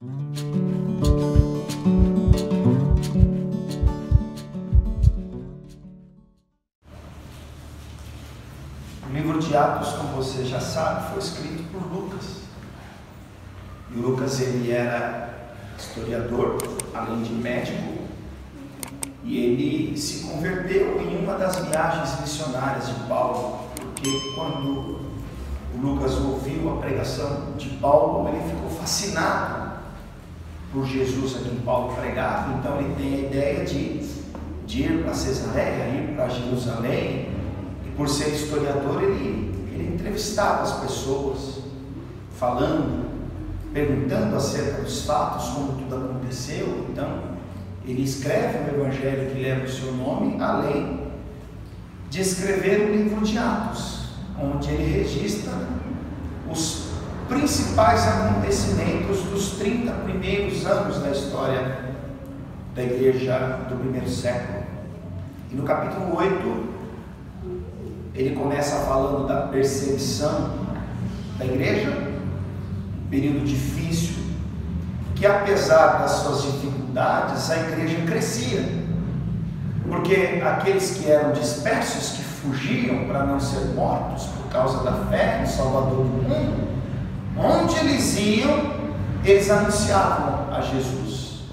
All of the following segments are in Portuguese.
O livro de Atos, como você já sabe, foi escrito por Lucas. E o Lucas, ele era historiador, além de médico, e ele se converteu em uma das viagens missionárias de Paulo, porque quando o Lucas ouviu a pregação de Paulo, ele ficou fascinado por Jesus a quem Paulo pregava. Então ele tem a ideia de ir para Cesareia, ir para Jerusalém, e por ser historiador, ele entrevistava as pessoas, falando, perguntando acerca dos fatos, como tudo aconteceu. Então ele escreve um evangelho que leva o seu nome, além de escrever o livro de Atos, onde ele registra os principais acontecimentos dos 30 primeiros anos da história da igreja do primeiro século. E no capítulo 8, ele começa falando da perseguição da igreja, um período difícil, que apesar das suas dificuldades, a igreja crescia, porque aqueles que eram dispersos, que fugiam para não ser mortos por causa da fé no Salvador do mundo, onde eles iam, eles anunciavam a Jesus.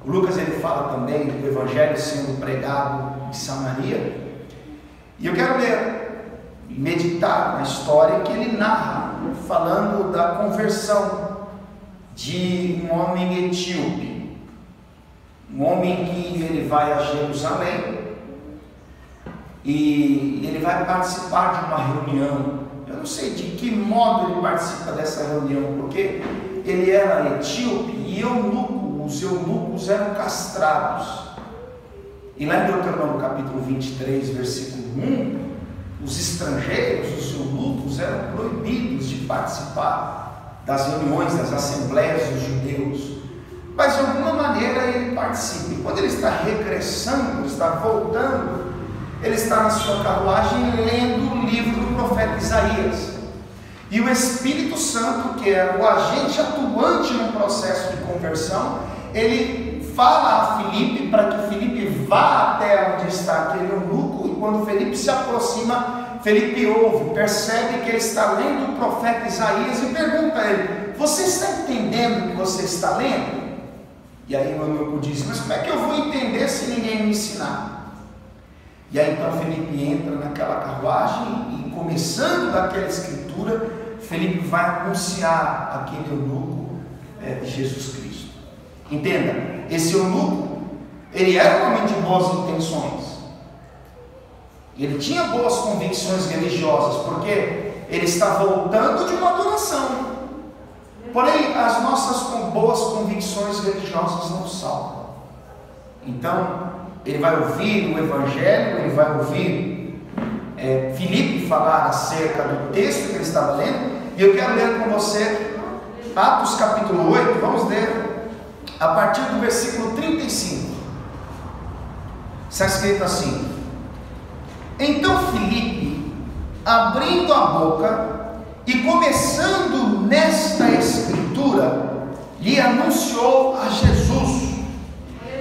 O Lucas, ele fala também do evangelho sendo pregado em Samaria, e eu quero meditar na história que ele narra, falando da conversão de um homem etíope, um homem que ele vai a Jerusalém e ele vai participar de uma reunião. Eu não sei de que modo ele participa dessa reunião, porque ele era etíope e os eunucos eram castrados. E lá em Deuteronômio capítulo 23, versículo 1, os estrangeiros, os eunucos, eram proibidos de participar das reuniões, das assembleias dos judeus. Mas de alguma maneira ele participa. E quando ele está regressando, está voltando, ele está na sua carruagem lendo o livro do profeta Isaías. E o Espírito Santo, que é o agente atuante no processo de conversão, ele fala a Filipe para que Filipe vá até onde está aquele eunuco. E quando Filipe se aproxima, Filipe ouve, percebe que ele está lendo o profeta Isaías e pergunta a ele: você está entendendo o que você está lendo? E aí o eunuco diz: mas como é que eu vou entender se ninguém me ensinar? E aí então Filipe entra naquela carruagem e, começando daquela escritura, Filipe vai anunciar aquele eunuco Jesus Cristo. Entenda, esse eunuco, ele era um homem de boas intenções, ele tinha boas convicções religiosas, porque ele está voltando de uma adoração. Porém, as nossas boas convicções religiosas não salvam. Então, ele vai ouvir o evangelho, ele vai ouvir Filipe falar acerca do texto que ele estava lendo. E eu quero ler com você Atos capítulo 8, vamos ler a partir do versículo 35. Está escrito assim: então Filipe, abrindo a boca e começando nesta escritura, lhe anunciou a Jesus.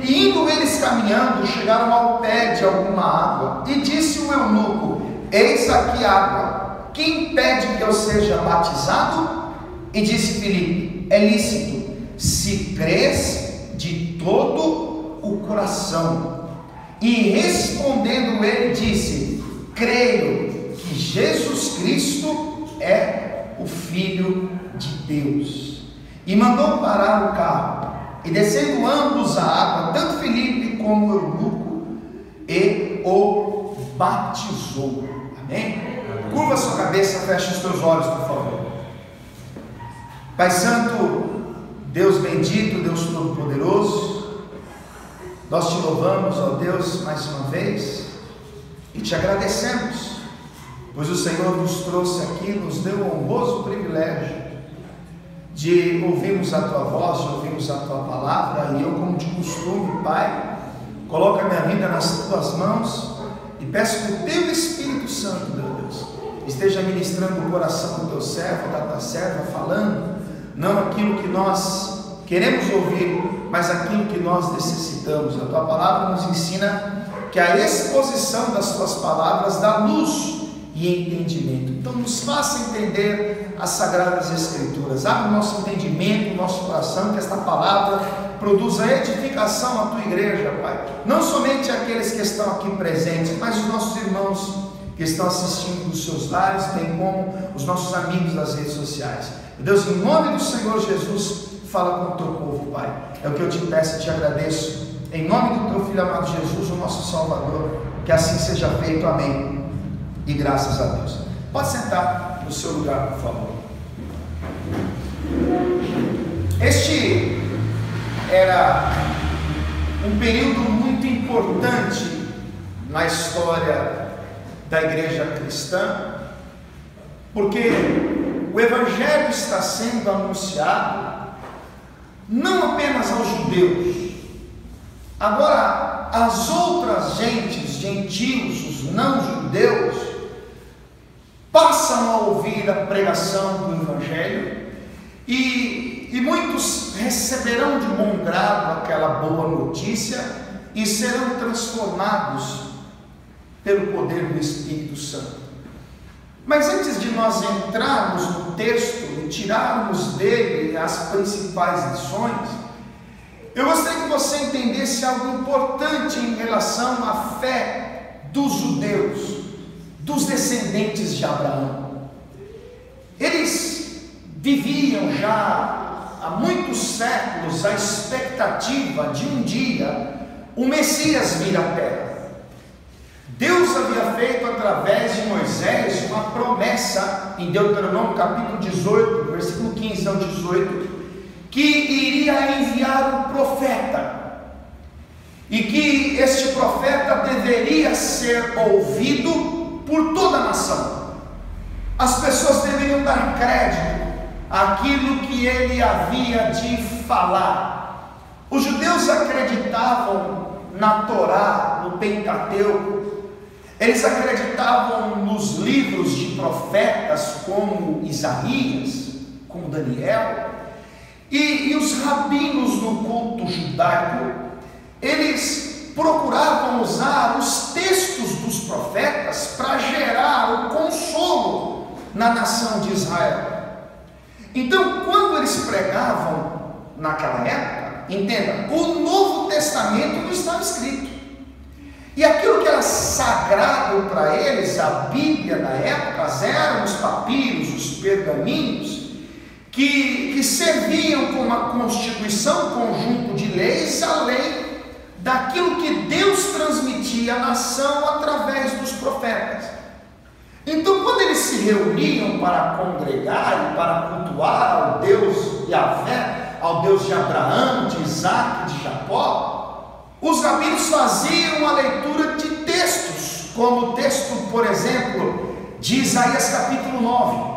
E indo eles caminhando, chegaram ao pé de alguma água, e disse o eunuco: eis aqui água, que impede que eu seja batizado? E disse Filipe: é lícito, se crês de todo o coração. E respondendo ele disse: creio que Jesus Cristo é o Filho de Deus. E mandou parar o carro, e descendo ambos a água, tanto Filipe como o eunuco, e o batizou. Amém? Curva a sua cabeça, feche os teus olhos, por favor. Pai Santo, Deus bendito, Deus Todo-Poderoso, nós te louvamos, ó Deus, mais uma vez, e te agradecemos, pois o Senhor nos trouxe aqui, nos deu o honroso privilégio de ouvirmos a Tua voz, de ouvirmos a Tua palavra. E eu, como de costume, Pai, coloco a minha vida nas Tuas mãos e peço que o Teu Espírito Santo, meu Deus, esteja ministrando o coração do Teu servo, da Tua serva, falando não aquilo que nós queremos ouvir, mas aquilo que nós necessitamos. A tua palavra nos ensina que a exposição das tuas palavras dá luz e entendimento. Então nos faça entender as Sagradas Escrituras. Abre o nosso entendimento, o nosso coração, que esta palavra produza edificação à tua igreja, Pai. Não somente aqueles que estão aqui presentes, mas os nossos irmãos que estão assistindo dos seus lares, bem como os nossos amigos das redes sociais. Deus, em nome do Senhor Jesus, fala com o teu povo, Pai. É o que eu te peço e te agradeço. Em nome do teu Filho amado Jesus, o nosso Salvador, que assim seja feito. Amém. E graças a Deus. Pode sentar no seu lugar, por favor. Este era um período muito importante na história da igreja cristã, porque o Evangelho está sendo anunciado não apenas aos judeus, agora as outras gentes, gentios, os não-judeus, passam a ouvir a pregação do Evangelho e muitos receberão de bom grado aquela boa notícia e serão transformados pelo poder do Espírito Santo. Mas antes de nós entrarmos no texto e tirarmos dele as principais lições, eu gostaria que você entendesse algo importante em relação à fé dos judeus, dos descendentes de Abraão. Eles viviam já há muitos séculos a expectativa de um dia o Messias vir à terra. Deus havia feito através de Moisés uma promessa em Deuteronômio capítulo 18, versículo 15 ao 18, que iria enviar um profeta, e que este profeta deveria ser ouvido por toda a nação. As pessoas deveriam dar crédito àquilo que ele havia de falar. Os judeus acreditavam na Torá, no Pentateuco. Eles acreditavam nos livros de profetas como Isaías, como Daniel, e os rabinos no culto judaico, eles procuravam usar os textos dos profetas para gerar o consolo na nação de Israel. Então, quando eles pregavam naquela época, entenda, o Novo Testamento não estava escrito. E aquilo que era sagrado para eles, a Bíblia na época, eram os papiros, os pergaminhos, que serviam como uma constituição, conjunto de leis, além daquilo que Deus transmitia à nação através dos profetas. Então, quando eles se reuniam para congregar e para cultuar ao Deus Yahvé, ao Deus de Abraão, de Isaac e de Jacó, os rabinos faziam a leitura de textos, como o texto, por exemplo, de Isaías capítulo 9.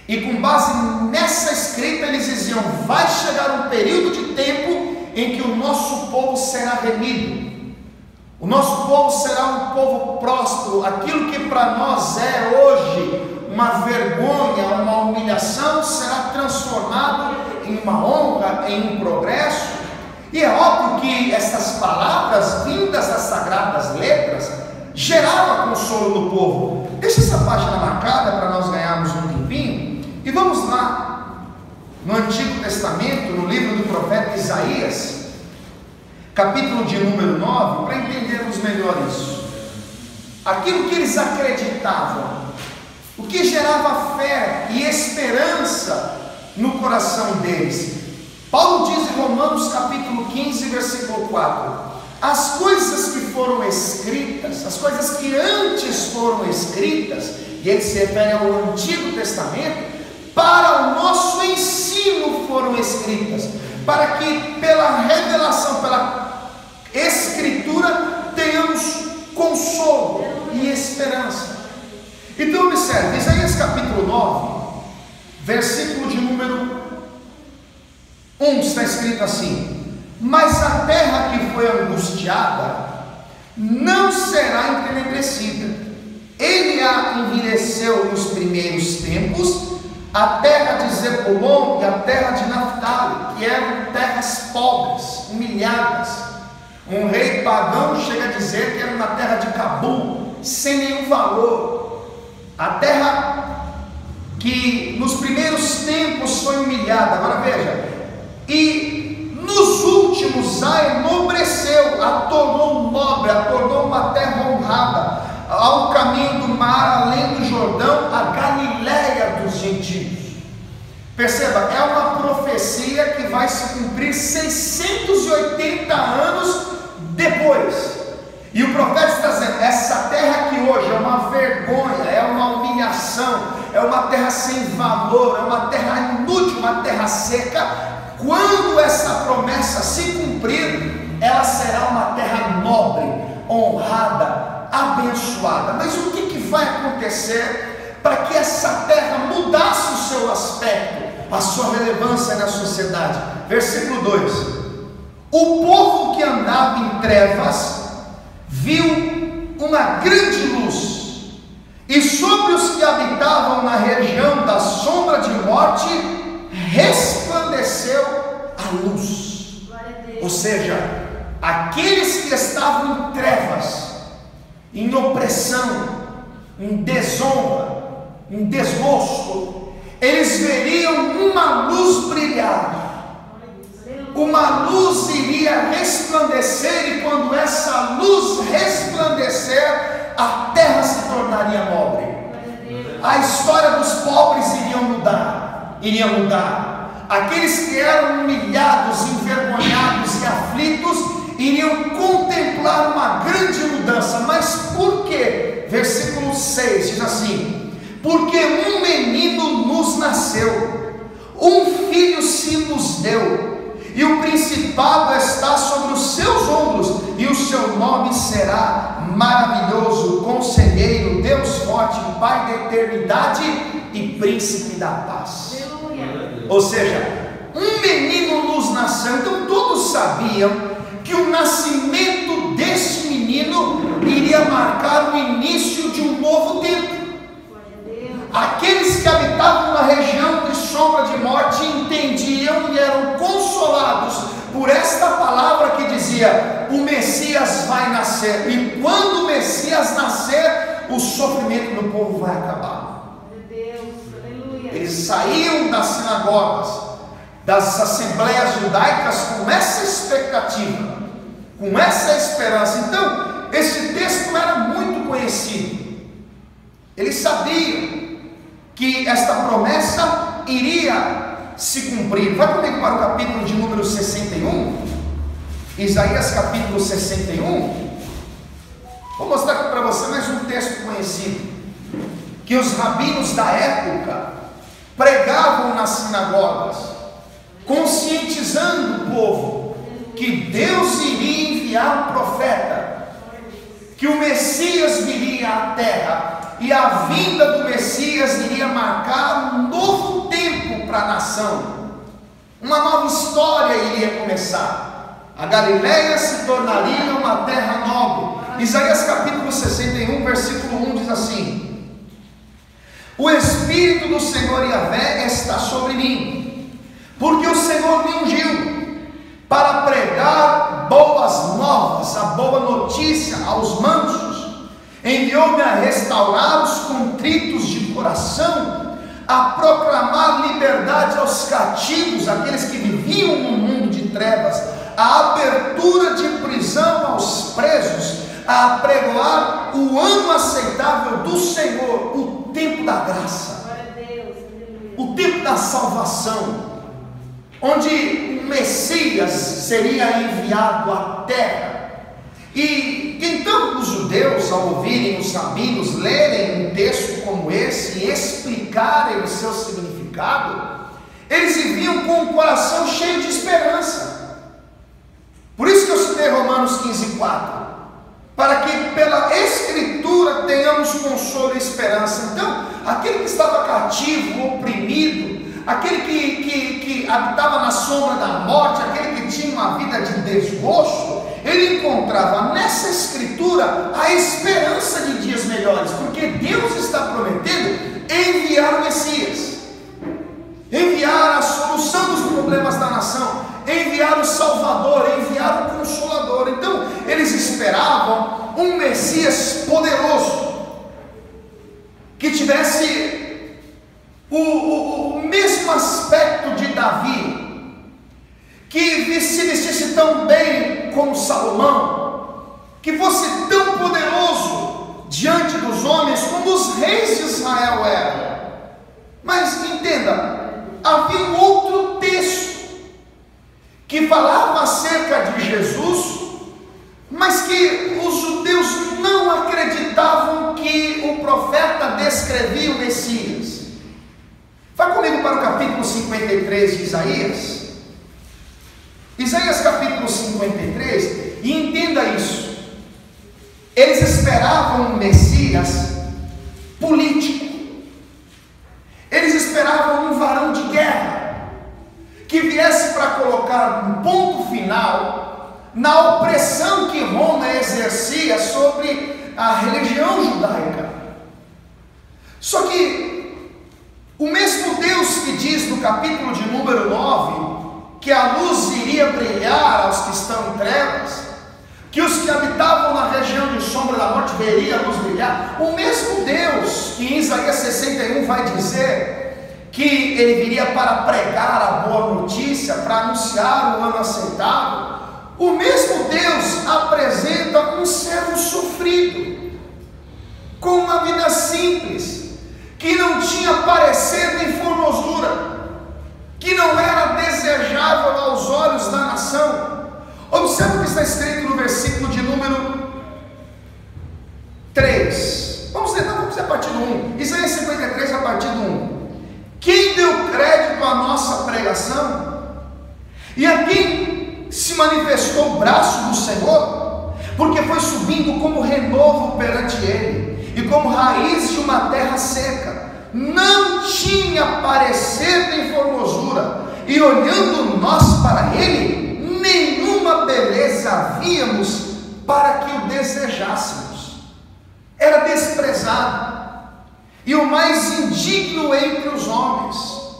E com base nessa escrita eles diziam: vai chegar um período de tempo em que o nosso povo será remido, o nosso povo será um povo próspero. Aquilo que para nós é hoje uma vergonha, uma humilhação, será transformado em uma honra, em um progresso. E é óbvio que essas palavras vindas das sagradas letras geravam consolo no povo. Deixa essa página marcada para nós ganharmos um tempinho e vamos lá no Antigo Testamento, no livro do profeta Isaías, capítulo de número 9, para entendermos melhor isso. Aquilo que eles acreditavam, o que gerava fé e esperança no coração deles. Paulo diz em Romanos capítulo 15, versículo 4: as coisas que foram escritas, as coisas que antes foram escritas, e ele se refere ao Antigo Testamento, para o nosso ensino foram escritas, para que pela revelação, pela escritura, tenhamos consolo e esperança. Então observe, Isaías capítulo 9, versículo de número 1, está escrito assim: mas a terra que foi angustiada não será entenebrecida. Ele a envileceu nos primeiros tempos, a terra de Zebulon e a terra de Naftali, que eram terras pobres, humilhadas. Um rei pagão chega a dizer que era uma terra de Cabul, sem nenhum valor. A terra que nos primeiros tempos foi humilhada. Agora veja, e nos últimos a enobreceu, a tornou nobre, a tornou uma terra honrada, ao caminho do mar, além do Jordão, a Galiléia dos gentios. Perceba, é uma profecia que vai se cumprir 680 anos depois. E o profeta está dizendo: essa terra que hoje é uma vergonha, é uma humilhação, é uma terra sem valor, é uma terra inútil, uma terra seca, quando essa promessa se cumprir, ela será uma terra nobre, honrada, abençoada. Mas o que vai acontecer para que essa terra mudasse o seu aspecto, a sua relevância na sociedade? Versículo 2: o povo que andava em trevas viu uma grande luz, e sobre os que habitavam na região da sombra de morte resplandeceu a luz. Ou seja, aqueles que estavam em trevas, em opressão, em desonra, em desgosto, eles veriam uma luz brilhar. Uma luz iria resplandecer, e quando essa luz resplandecer, a terra se tornaria nobre. A história dos pobres iria mudar. Aqueles que eram humilhados, envergonhados e aflitos iriam contemplar uma grande mudança. Mas por quê? Versículo 6 diz assim: porque um menino nos nasceu, um filho se nos deu, e o principado está sobre os seus ombros, e o seu nome será Maravilhoso, Conselheiro, Deus Forte, Pai da Eternidade e Príncipe da Paz. Ou seja, um menino nos nasceu. Então todos sabiam que o nascimento desse menino iria marcar o início de um novo tempo. Aqueles que habitavam na região de sombra de morte entendiam e eram consolados por esta palavra que dizia: o Messias vai nascer, e quando o Messias nascer, o sofrimento do povo vai acabar. Eles saíam das sinagogas, das assembleias judaicas com essa expectativa, com essa esperança. Então, esse texto era muito conhecido. Eles sabiam que esta promessa iria se cumprir. Vai comigo para o capítulo de número 61, Isaías capítulo 61. Vou mostrar aqui para você mais um texto conhecido, que os rabinos da época pregavam nas sinagogas, conscientizando o povo que Deus iria enviar um profeta, que o Messias viria à terra, e a vinda do Messias iria marcar um novo tempo para a nação. Uma nova história iria começar. A Galiléia se tornaria uma terra nobre. Isaías capítulo 61, versículo 1 diz assim: o Espírito do Senhor Yahvé está sobre mim, porque o Senhor me ungiu para pregar boas novas, a boa notícia aos mansos. Enviou-me a restaurar os contritos de coração, a proclamar liberdade aos cativos, aqueles que viviam no mundo de trevas, a abertura de prisão aos presos, a apregoar o ano aceitável do Senhor, o tempo da graça, o tempo da salvação, onde o Messias seria enviado à terra. E então os judeus, ao ouvirem os rabinos lerem um texto como esse e explicarem o seu significado, eles viviam com o coração cheio de esperança. Por isso que eu citei Romanos 15:4, para que pela Escritura tenhamos consolo e esperança. Então, aquele que estava cativo, oprimido, aquele que habitava na sombra da morte, aquele que tinha uma vida de desgosto, ele encontrava nessa Escritura a esperança de dias melhores, porque Deus está prometendo enviar o Messias. enviar a solução dos problemas da nação, enviar o Salvador, enviar o Consolador. Então eles esperavam um Messias poderoso, que tivesse o mesmo aspecto de Davi, que se vestisse tão bem como Salomão, que fosse tão poderoso diante dos homens como os reis de Israel eram. Mas entenda, havia um outro texto que falava acerca de Jesus, mas que os judeus não acreditavam que o profeta descrevia o Messias. Vá comigo para o capítulo 53 de Isaías. Isaías capítulo 53, e entenda isso. Eles esperavam um Messias político. Eles esperavam um varão de guerra, que viesse para colocar um ponto final na opressão que Roma exercia sobre a religião judaica. Só que o mesmo Deus que diz no capítulo de número 9, que a luz iria brilhar aos que estão em trevas, que os que habitavam na região de sombra da morte veriam a luz brilhar, o mesmo Deus que em Isaías 61 vai dizer que ele viria para pregar a boa notícia, para anunciar o ano aceitável, o mesmo Deus apresenta um servo sofrido, com uma vida simples, que não tinha parecer nem formosura, que não era desejável aos olhos da nação. Observe o que está escrito no versículo de número 3. Vamos a partir do 1. Isaías 53, a partir do 1. Quem deu crédito à nossa pregação? E a quem se manifestou o braço do Senhor? Porque foi subindo como renovo perante ele, e como raiz de uma terra seca. Não tinha parecer nem formosura, e olhando nós para ele, nenhuma beleza havíamos para que o desejássemos. Era desprezado, e o mais indigno entre os homens,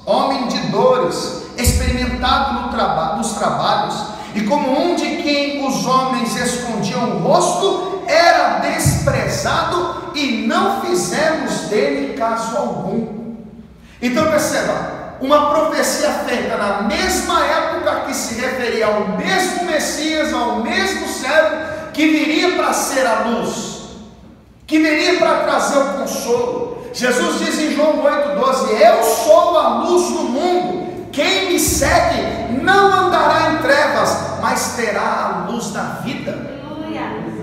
homem de dores, experimentado nos trabalhos, e como um de quem os homens escondiam o rosto, era desprezado, e não fizemos dele caso algum. Então perceba, uma profecia feita na mesma época, que se referia ao mesmo Messias, ao mesmo servo, que viria para ser a luz, que viria para trazer o consolo. Jesus diz em João 8,12: eu sou a luz do mundo, quem me segue não andará em trevas, mas terá a luz da vida.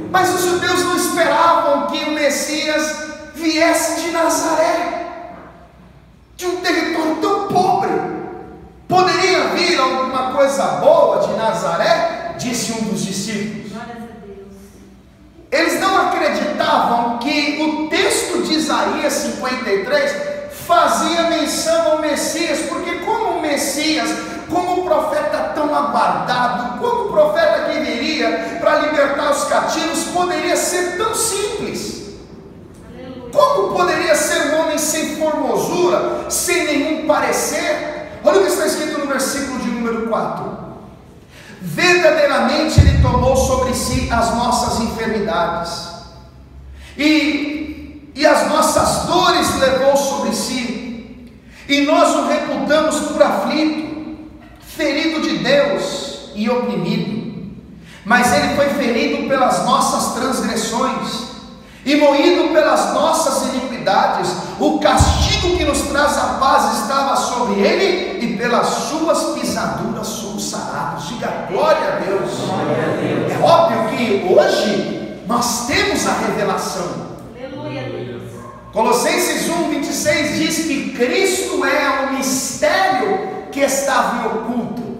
Mas os judeus não esperavam que o Messias viesse de Nazaré, de um território tão pobre. Poderia vir alguma coisa boa de Nazaré? Disse um dos discípulos. Eles não acreditavam que o texto de Isaías 53 fazia menção ao Messias, porque como o Messias, como o profeta tão aguardado, como o profeta que viria para libertar os cativos, poderia ser tão simples? Como poderia ser um homem sem formosura, sem nenhum parecer? Olha o que está escrito no versículo de número 4: verdadeiramente ele tomou sobre si as nossas enfermidades, e as nossas dores levou sobre si, e nós o reputamos por aflito, ferido de Deus e oprimido. Mas ele foi ferido pelas nossas transgressões e moído pelas nossas iniquidades. O castigo que nos traz a paz estava sobre ele, e pelas suas pisaduras somos sarados. Diga glória a Deus. Glória a Deus. É óbvio que hoje nós temos a revelação. Aleluia, Deus. Colossenses 1,26 diz que Cristo é o mistério que estava em oculto,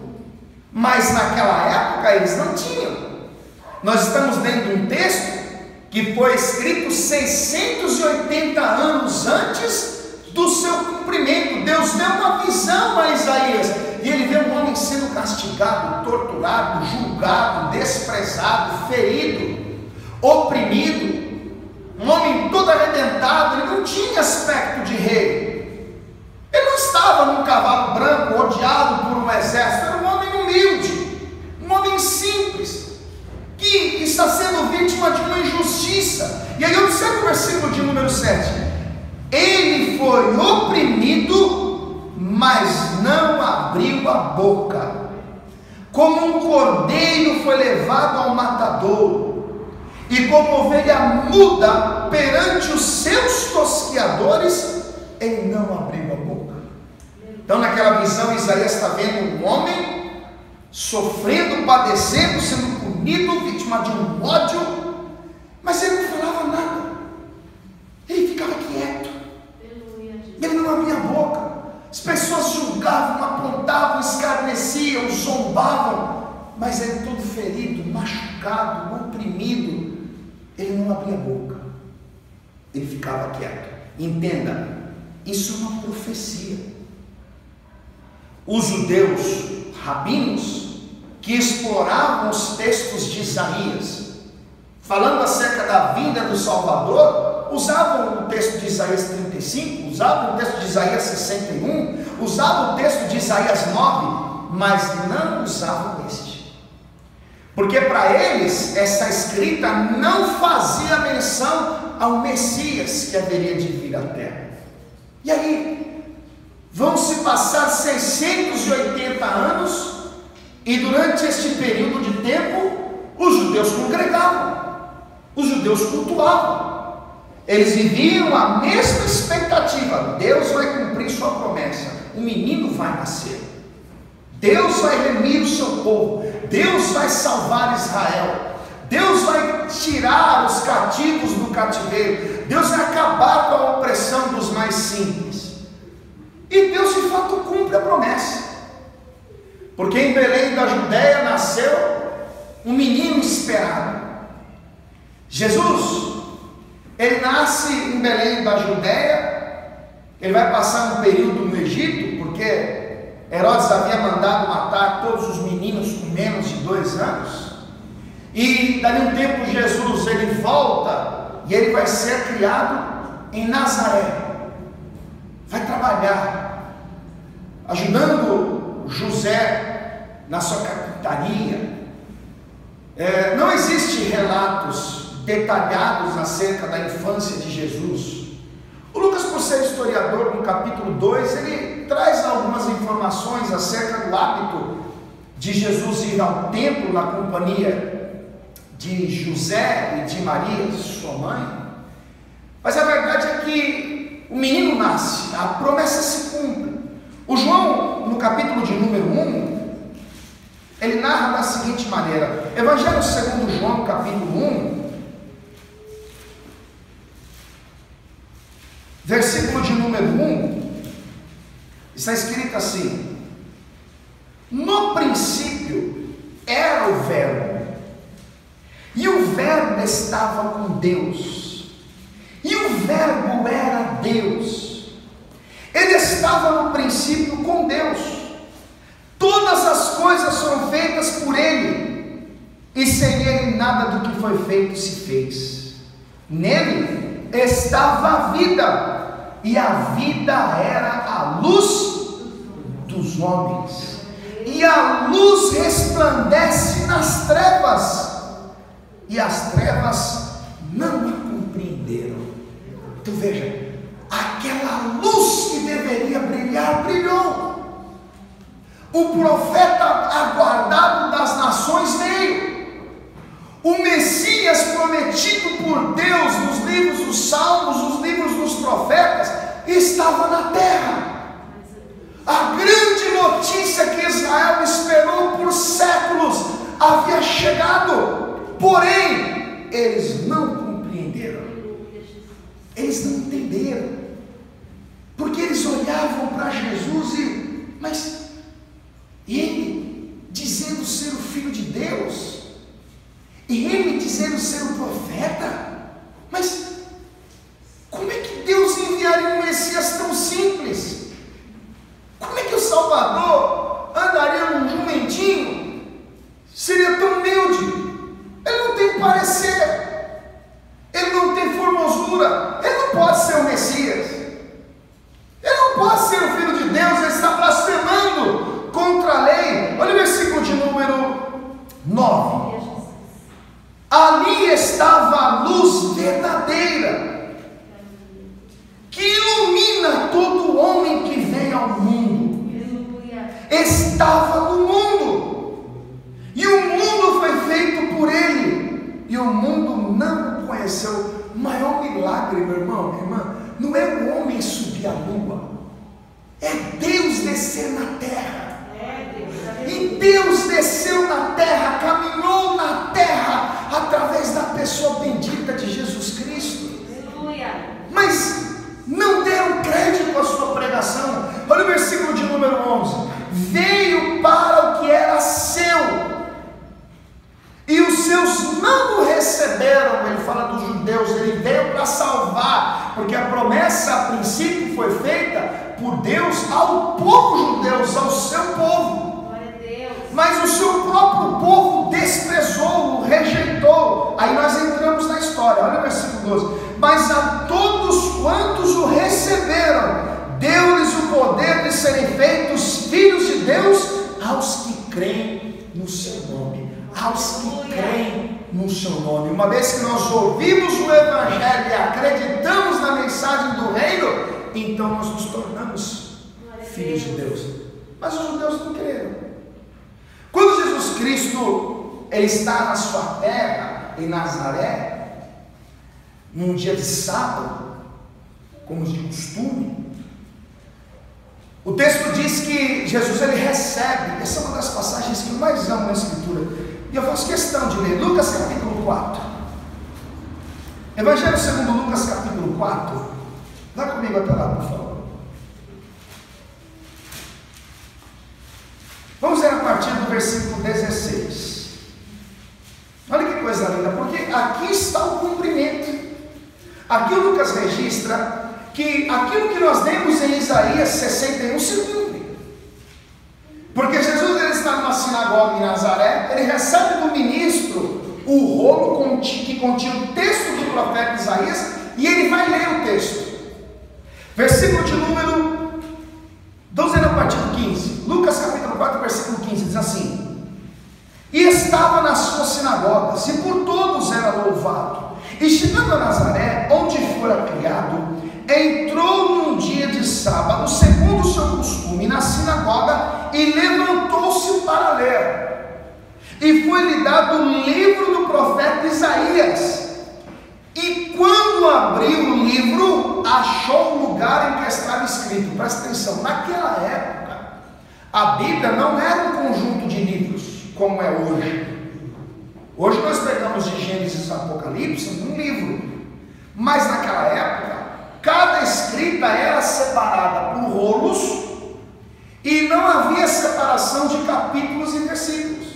mas naquela época eles não tinham. Nós estamos lendo um texto que foi escrito 680 anos antes do seu cumprimento. Deus deu uma visão a Isaías, e ele vê um homem sendo castigado, torturado, julgado, desprezado, ferido, oprimido, um homem todo arrebentado. Ele não tinha aspecto de rei, ele não estava estava num cavalo branco, rodeado por um exército. Era um homem humilde, um homem simples, que está sendo vítima de uma injustiça. E aí observa o versículo de número 7. Ele foi oprimido, mas não abriu a boca. Como um cordeiro foi levado ao matadouro, e como ovelha muda perante os seus tosqueadores, ele não abriu a boca. Então, naquela visão, Isaías está vendo um homem sofrendo, padecendo, sendo punido, vítima de um ódio, mas ele não falava nada, ele ficava quieto, ele não abria a boca. As pessoas julgavam, apontavam, escarneciam, zombavam, mas ele todo ferido, machucado, oprimido, ele não abria a boca, ele ficava quieto. Entenda, isso é uma profecia. Os judeus rabinos, que exploravam os textos de Isaías, falando acerca da vinda do Salvador, usavam o texto de Isaías 35, usavam o texto de Isaías 61, usavam o texto de Isaías 9, mas não usavam este, porque para eles essa escrita não fazia menção ao Messias que haveria de vir à terra. E aí vão se passar 680 anos, e durante este período de tempo os judeus congregavam, os judeus cultuavam. Eles viviam a mesma expectativa: Deus vai cumprir sua promessa, um menino vai nascer, Deus vai remir o seu povo, Deus vai salvar Israel, Deus vai tirar os cativos do cativeiro, Deus vai acabar com a opressão dos mais simples. E Deus de fato cumpre a promessa, porque em Belém da Judéia nasceu um menino esperado. Jesus, ele nasce em Belém da Judéia, ele vai passar um período no Egito, porque Herodes havia mandado matar todos os meninos com menos de 2 anos, e dali um tempo Jesus ele volta, e ele vai ser criado em Nazaré, vai trabalhar, ajudando José na sua carpintaria. Não existe relatos detalhados acerca da infância de Jesus. O Lucas, por ser historiador, no capítulo 2, ele traz algumas informações acerca do hábito de Jesus ir ao templo na companhia de José e de Maria, sua mãe. Mas a verdade é que o menino nasce, a promessa se cumpre. O João, no capítulo de número 1, ele narra da seguinte maneira: Evangelho segundo João, capítulo 1, versículo de número 1, está escrito assim: no princípio era o Verbo, e o Verbo estava com Deus, e o Verbo era Deus. Ele estava no princípio com Deus. Todas as coisas foram feitas por Ele, e sem Ele nada do que foi feito se fez. Nele estava a vida, e a vida era a luz dos homens, e a luz resplandece nas trevas, e as trevas não a compreenderam. Então veja, aquela luz que deveria brilhar, brilhou. O profeta aguardado das nações veio. O Messias prometido por Deus nos livros dos Salmos, nos livros dos profetas, estava na terra. A grande notícia que Israel esperou por séculos havia chegado, porém eles não compreenderam, eles não entenderam, porque eles olhavam para Jesus mas ele dizendo ser o Filho de Deus, e ele dizendo ser o profeta, mas como é que Deus enviaria um Messias tão simples? Como é que o Salvador andaria num jumentinho? Seria tão humilde? Ele não tem parecer, ele não tem formosura, ele não pode ser o Messias, ele não pode ser o Filho de Deus, número 9. Ali estava a luz verdadeira, que ilumina todo homem que vem ao mundo. Estava no mundo, e o mundo foi feito por ele, e o mundo não o conheceu. O maior milagre, meu irmão, minha irmã, não é o homem subir a lua, é Deus descer na terra. E Deus desceu na terra, caminhou na terra, através da pessoa bendita de Jesus Cristo. Mas não deram crédito à sua pregação. Olha o versículo de número 11: veio para o que era seu, e os seus não o receberam. Ele fala dos judeus, ele veio para salvar, porque a promessa a princípio foi feita por Deus ao povo judeu, ao seu povo. Mas o seu próprio povo desprezou, o rejeitou. Aí nós entramos na história, olha o versículo 12: mas a todos quantos o receberam, deu-lhes o poder de serem feitos filhos de Deus, aos que creem no seu nome. Aos que creem no seu nome. Uma vez que nós ouvimos o Evangelho e acreditamos na mensagem do reino, então nós nos tornamos filhos de Deus. Mas os judeus não creram. Quando Jesus Cristo ele está na sua terra, em Nazaré, num dia de sábado, como de costume, o texto diz que Jesus ele recebe, essa é uma das passagens que eu mais amo na Escritura, e eu faço questão de ler, Lucas capítulo 4, Evangelho segundo Lucas capítulo 4, dá comigo até lá, por favor. Vamos ler a partir do versículo 16. Olha que coisa linda, porque aqui está o cumprimento. Aqui o Lucas registra que aquilo que nós lemos em Isaías 61 se cumpre. Porque Jesus ele está numa sinagoga em Nazaré, ele recebe do ministro o rolo que continha o texto do profeta Isaías, e ele vai ler o texto. Versículo de número 12, a partir do 15. Lucas capítulo 4, versículo 15, diz assim: e estava nas suas sinagogas, e por todos era louvado. E chegando a Nazaré, onde fora criado, entrou num dia de sábado, segundo o seu costume, na sinagoga, e levantou-se para ler. E foi-lhe dado o livro do profeta Isaías. E quando abriu o livro, achou o lugar em que estava escrito. Presta atenção, naquela época, a Bíblia não era um conjunto de livros, como é hoje. Hoje nós pegamos de Gênesis a Apocalipse num livro. Mas naquela época, cada escrita era separada por rolos, e não havia separação de capítulos e versículos.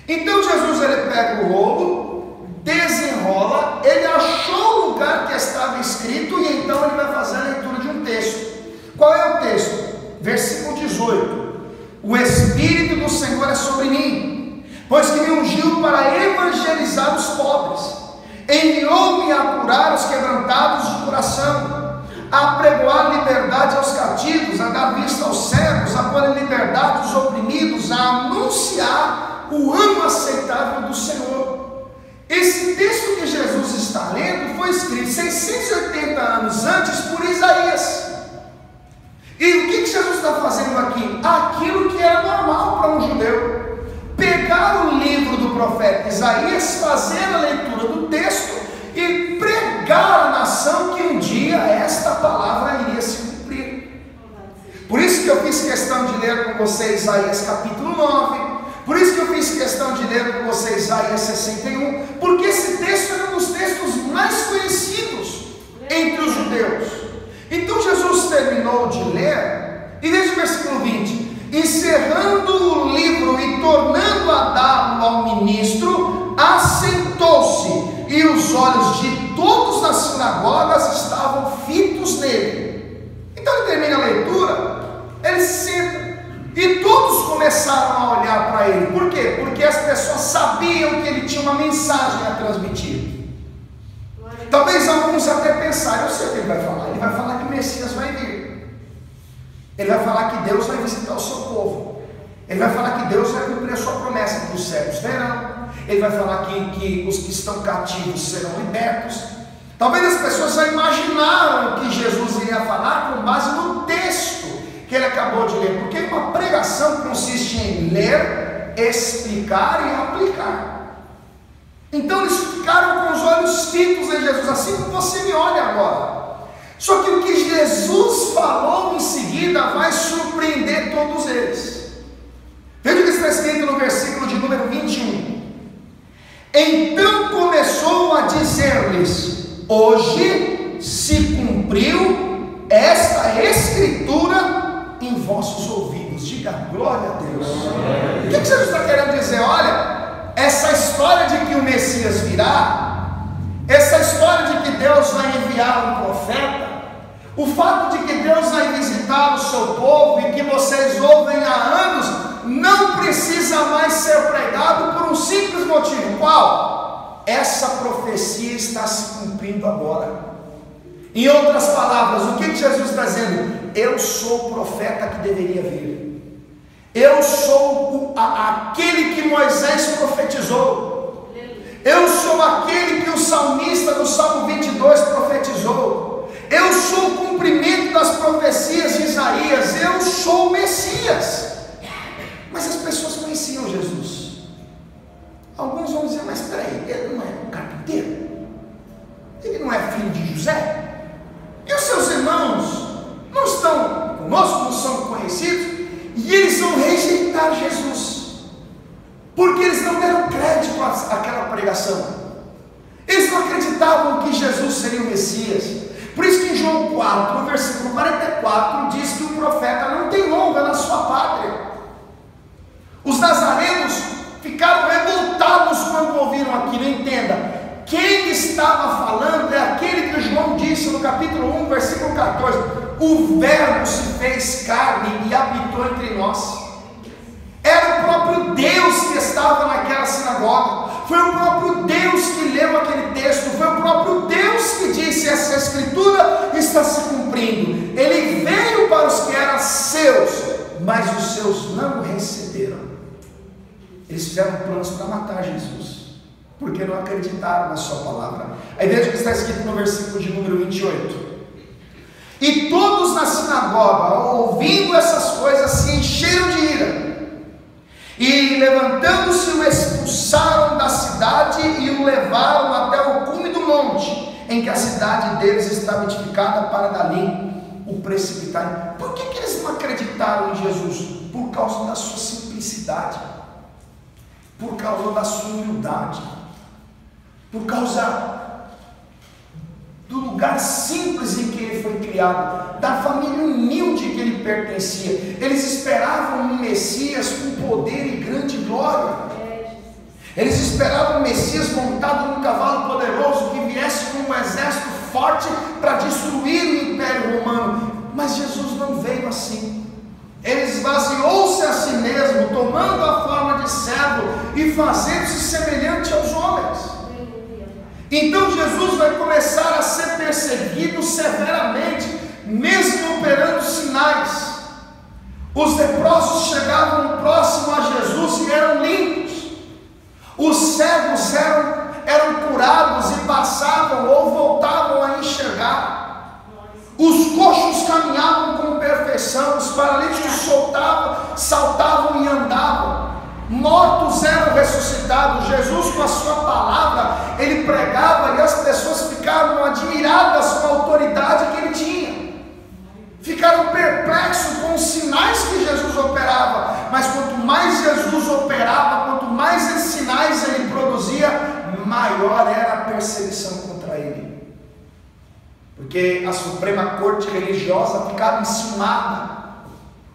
Então Jesus ele pega o rolo, desenrola, ele achou o lugar que estava escrito, e então ele vai fazer a leitura de um texto. Qual é o texto? Versículo 18: o Espírito do Senhor é sobre mim, pois que me ungiu para evangelizar os pobres, enviou-me a curar os quebrantados de coração, a pregoar liberdade aos cativos, a dar vista aos cegos, a pôr em liberdade os oprimidos, a anunciar o ano aceitável do Senhor. Esse texto que Jesus está lendo foi escrito 680 anos antes por Isaías. E o que Jesus está fazendo aqui? Aquilo que era normal para um judeu: pegar o livro do profeta Isaías, fazer a leitura do texto e pregar à nação que um dia esta palavra iria se cumprir. Por isso que eu fiz questão de ler com vocês Isaías capítulo 9, por isso que eu fiz questão de ler com vocês Isaías 61, porque esse texto era um dos textos mais conhecidos entre os judeus. Então Jesus terminou de ler, e desde o versículo 20: encerrando o livro e tornando a dá-lo ao ministro, assentou-se, e os olhos de todos nas sinagogas estavam fitos nele. Então ele termina a leitura, ele se senta, e todos começaram a olhar para ele. Por quê? Porque as pessoas sabiam que ele tinha uma mensagem a transmitir. Talvez alguns até pensaram: eu sei o que ele vai falar. Ele vai falar que o Messias vai vir, ele vai falar que Deus vai visitar o seu povo, Ele vai falar que Deus vai cumprir a sua promessa, que os cegos verão. Ele vai falar que os que estão cativos serão libertos. Talvez as pessoas já imaginaram que Jesus iria falar com base no texto que ele acabou de ler, porque uma pregação consiste em ler, explicar e aplicar. Então eles ficaram com os olhos fitos em Jesus, assim como você me olha agora. Só que o que Jesus falou em seguida vai surpreender todos eles. Veja o que está escrito no versículo de número 21. Então começou a dizer-lhes: hoje se cumpriu esta escritura em vossos ouvidos. Diga glória a Deus. O que Jesus está querendo dizer? Olha, essa história de que o Messias virá, essa história de que Deus vai enviar um profeta, o fato de que Deus vai visitar o seu povo e que vocês ouvem há anos, não precisa mais ser pregado por um simples motivo. Qual? Essa profecia está se cumprindo agora. Em outras palavras, o que Jesus está dizendo? Eu sou o profeta que deveria vir. Eu sou aquele que Moisés profetizou. Eu sou aquele que o salmista do Salmo 22 profetizou. Eu sou o cumprimento das profecias de Isaías. Eu sou o Messias. Mas as pessoas conheciam Jesus. Alguns vão dizer: mas peraí, ele não é um carpinteiro? Ele não é filho de José? E os seus irmãos não estão conosco, não são conhecidos? E eles vão rejeitar Jesus, porque eles não deram crédito àquela pregação. Eles não acreditavam que Jesus seria o Messias. Por isso que em João 4, no versículo 44, diz que o profeta não tem honra na sua pátria. Os nazarenos ficaram revoltados quando ouviram aquilo. Entenda, quem estava falando é aquele que João disse no capítulo 1, versículo 14: o verbo se fez carne e habitou entre nós. Era o próprio Deus que estava naquela sinagoga. Foi o próprio Deus que leu aquele texto. Foi o próprio Deus que disse: essa escritura está se cumprindo. Ele veio para os que eram seus, mas os seus não o receberam. Eles fizeram planos para matar Jesus, porque não acreditaram na sua palavra. Aí veja o que está escrito no versículo de número 28. E todos na sinagoga, ouvindo essas coisas, se encheram de ira. E levantando-se, o expulsaram da cidade e o levaram até o cume do monte, em que a cidade deles estava edificada, para dali o precipitarem. Por que eles não acreditaram em Jesus? Por causa da sua simplicidade, por causa da sua humildade, por causa do lugar simples em que ele foi criado, da família humilde que ele pertencia. Eles esperavam um Messias com poder e grande glória. Eles esperavam um Messias montado num cavalo poderoso, que viesse com um exército forte para destruir o Império Romano. Mas Jesus não veio assim. Ele esvaziou-se a si mesmo, tomando a forma de servo e fazendo-se semelhante aos homens. Então Jesus vai começar a ser perseguido severamente, mesmo operando sinais. Os leprosos chegavam próximo a Jesus e eram limpos. Os cegos eram curados e passavam ou voltavam a enxergar. Os coxos caminhavam com perfeição, os paralíticos saltavam e andavam. Mortos eram ressuscitados. Jesus, com a sua palavra, ele pregava e as pessoas ficaram admiradas com a autoridade que ele tinha. Ficaram perplexos com os sinais que Jesus operava. Mas quanto mais Jesus operava, quanto mais sinais ele produzia, maior era a perseguição contra ele. Porque a Suprema Corte Religiosa ficava enciumada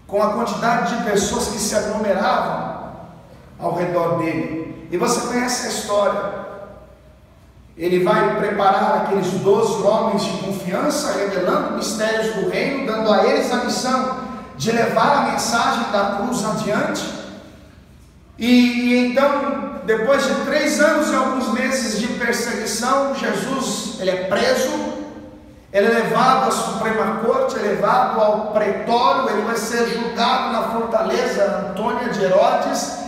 com a quantidade de pessoas que se aglomeravam ao redor dele. E você conhece a história. Ele vai preparar aqueles 12 homens de confiança, revelando mistérios do reino, dando a eles a missão de levar a mensagem da cruz adiante. E então, depois de 3 anos e alguns meses de perseguição, Jesus ele é preso. ele é levado à Suprema Corte, é levado ao pretório, ele vai ser julgado na fortaleza Antônia de Herodes,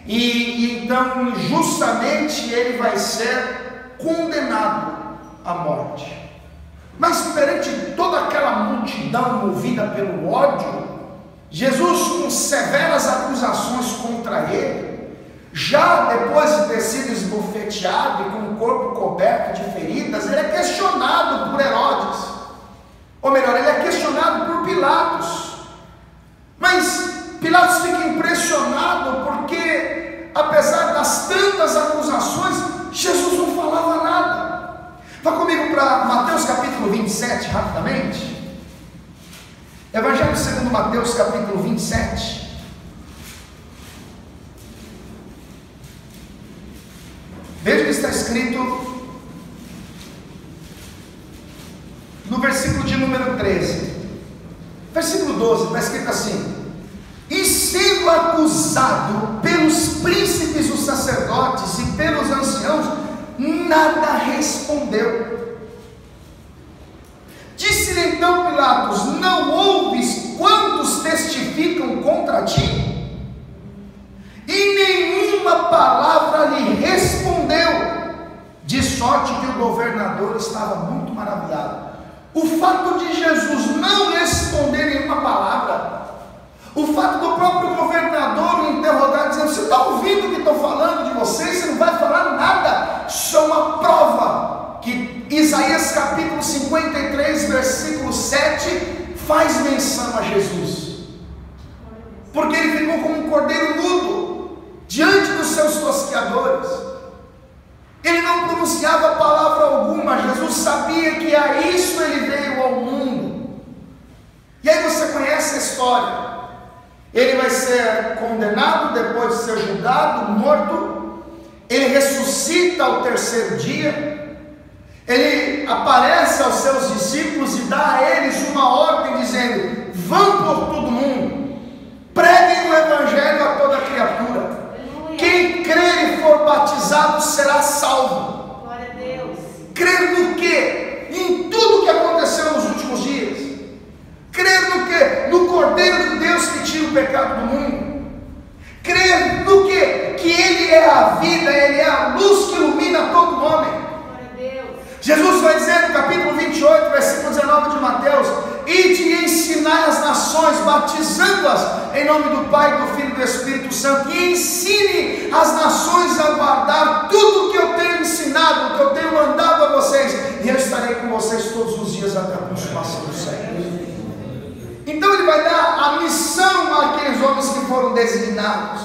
e então injustamente ele vai ser condenado à morte. Mas perante toda aquela multidão movida pelo ódio, Jesus, com severas acusações contra ele, já depois de ter sido esbofeteado e com o corpo coberto de feridas, ele é questionado por Herodes, ou melhor, ele é questionado por Pilatos. Mas Pilatos fica impressionado porque, apesar das tantas acusações, Jesus não falava nada. Vá comigo para Mateus capítulo 27, rapidamente. Evangelho segundo Mateus capítulo 27. Veja o que está escrito no versículo de número 13. Versículo 12, está escrito assim: e sendo acusado pelos príncipes dos sacerdotes e pelos anciãos, nada respondeu. Disse-lhe então Pilatos: não ouves quantos testificam contra ti? E nenhuma palavra lhe respondeu, de sorte que o governador estava muito maravilhado. O fato de Jesus não responder nenhuma palavra, o fato do próprio governador o interrogar, dizendo: você está ouvindo o que estou falando de vocês? Você não vai falar nada. Isso é uma prova que Isaías capítulo 53, versículo 7, faz menção a Jesus, porque ele ficou como um cordeiro mudo diante dos seus tosqueadores. Ele não pronunciava palavra alguma. Jesus sabia que a isso ele veio ao mundo. E aí você conhece a história. Ele vai ser condenado, depois de ser julgado, morto. Ele ressuscita ao terceiro dia. Ele aparece aos seus discípulos e dá a eles uma ordem dizendo: vão por todo mundo, preguem o evangelho a toda criatura. Quem crer e for batizado será salvo. Glória a Deus. Crer no quê? Em tudo que aconteceu nos últimos dias. Crer no quê? No Cordeiro de Deus que tira o pecado do mundo. Crer no quê? Que Ele é a vida, Ele é a luz que ilumina todo homem. Glória a Deus. Jesus vai dizer no capítulo 28, versículo 19 de Mateus: ide e ensinai as nações, batizando-as em nome do Pai, do Filho e do Espírito Santo, e ensine as nações a guardar tudo o que eu tenho ensinado, o que eu tenho mandado a vocês, e eu estarei com vocês todos os dias até a consumação do século. Então ele vai dar a missão àqueles homens que foram designados,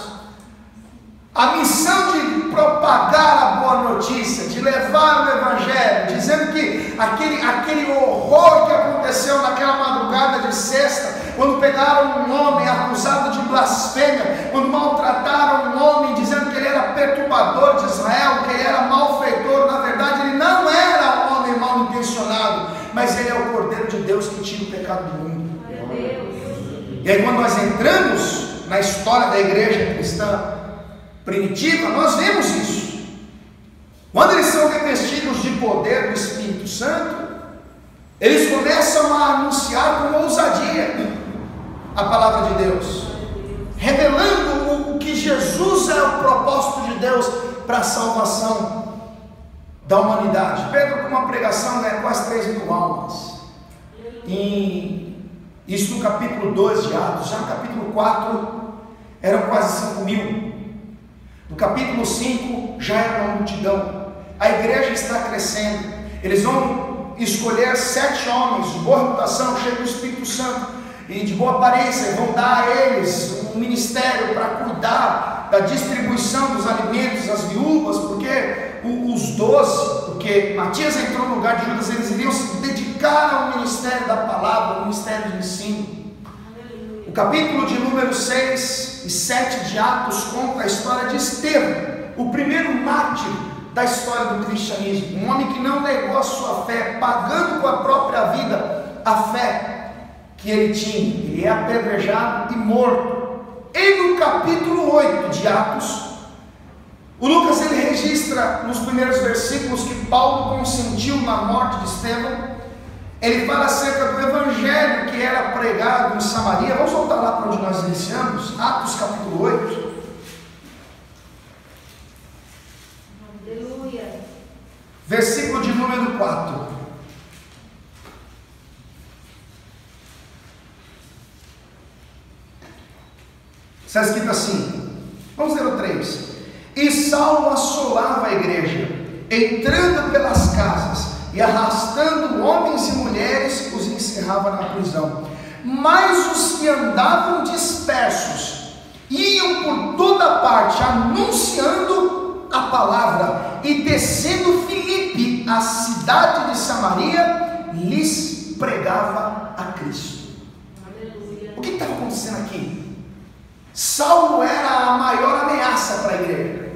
a missão de propagar a boa notícia, de levar o evangelho, dizendo que aquele horror que aconteceu naquela madrugada de sexta, quando pegaram um homem acusado de blasfêmia, quando maltrataram um homem dizendo que ele era perturbador de Israel, que ele era malfeitor, na verdade ele não era um homem mal intencionado, mas ele é o Cordeiro de Deus que tira o pecado do mundo. E aí quando nós entramos na história da igreja cristã primitiva, nós vemos isso. Quando eles são revestidos de poder do Espírito Santo, eles começam a anunciar com ousadia a palavra de Deus, revelando o que Jesus é o propósito de Deus para a salvação da humanidade. Pedro, com uma pregação, quase 3.000 almas, e isso no capítulo 2 de Atos. Já no capítulo 4 eram quase 5.000. No capítulo 5 já era uma multidão. A igreja está crescendo. Eles vão escolher 7 homens de boa reputação, cheios do Espírito Santo e de boa aparência, vão dar a eles um ministério para cuidar da distribuição dos alimentos às viúvas, porque os 12, porque Matias entrou no lugar de Judas, eles iriam se dedicar ao ministério da palavra, ao ministério de ensino. O capítulo de número 6 e 7 de Atos conta a história de Estevão, o primeiro mártir da história do cristianismo, um homem que não negou a sua fé, pagando com a própria vida a fé que ele tinha. Ele é apedrejado e morto. E no capítulo 8 de Atos, o Lucas ele registra nos primeiros versículos que Paulo consentiu na morte de Estevão, Ele fala acerca do evangelho que era pregado em Samaria. Vamos voltar lá para onde nós iniciamos, Atos capítulo 8. Aleluia. Versículo de número 4. Está escrito assim, vamos ler o 3. E Saulo assolava a igreja, entrando pelas casas e arrastando homens e mulheres, os encerrava na prisão. Mas os que andavam dispersos iam por toda parte anunciando a palavra, e descendo Filipe, a cidade de Samaria, lhes pregava a Cristo. Aleluia. O que estava acontecendo aqui? Saulo era a maior ameaça para a igreja.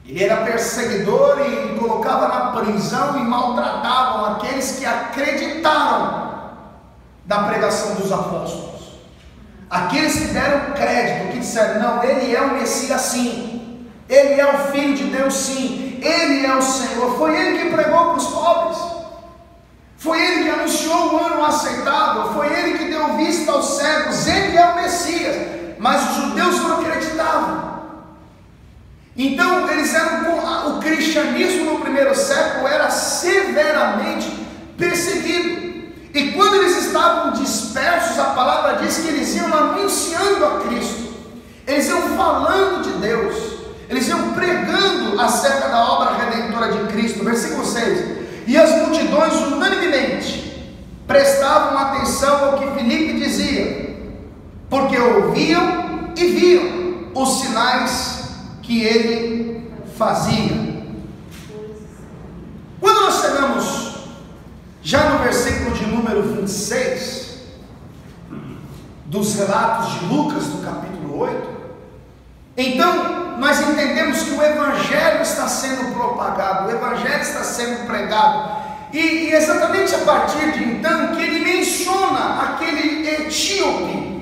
Ele era perseguidor e colocava na prisão e maltratavam aqueles que acreditaram da pregação dos apóstolos. Aqueles que deram crédito, que disseram, não, ele é o Messias sim, ele é o Filho de Deus sim, ele é o Senhor. Foi ele que pregou para os pobres, foi ele que anunciou o ano aceitável, foi ele que deu vista aos cegos, ele é o Messias. Mas os judeus não acreditavam. Então eles eram, o cristianismo no primeiro século era severamente perseguido. E quando eles estavam dispersos, a palavra diz que eles iam anunciando a Cristo, eles iam falando de Deus, eles iam pregando acerca da obra redentora de Cristo. Versículo 6. E as multidões unanimemente prestavam atenção ao que Filipe dizia, porque ouviam e viam os sinais que ele fazia. Quando nós chegamos já no versículo de número 26 dos relatos de Lucas, no capítulo 8, então nós entendemos que o evangelho está sendo propagado, o evangelho está sendo pregado, e exatamente a partir de então que ele menciona aquele etíope,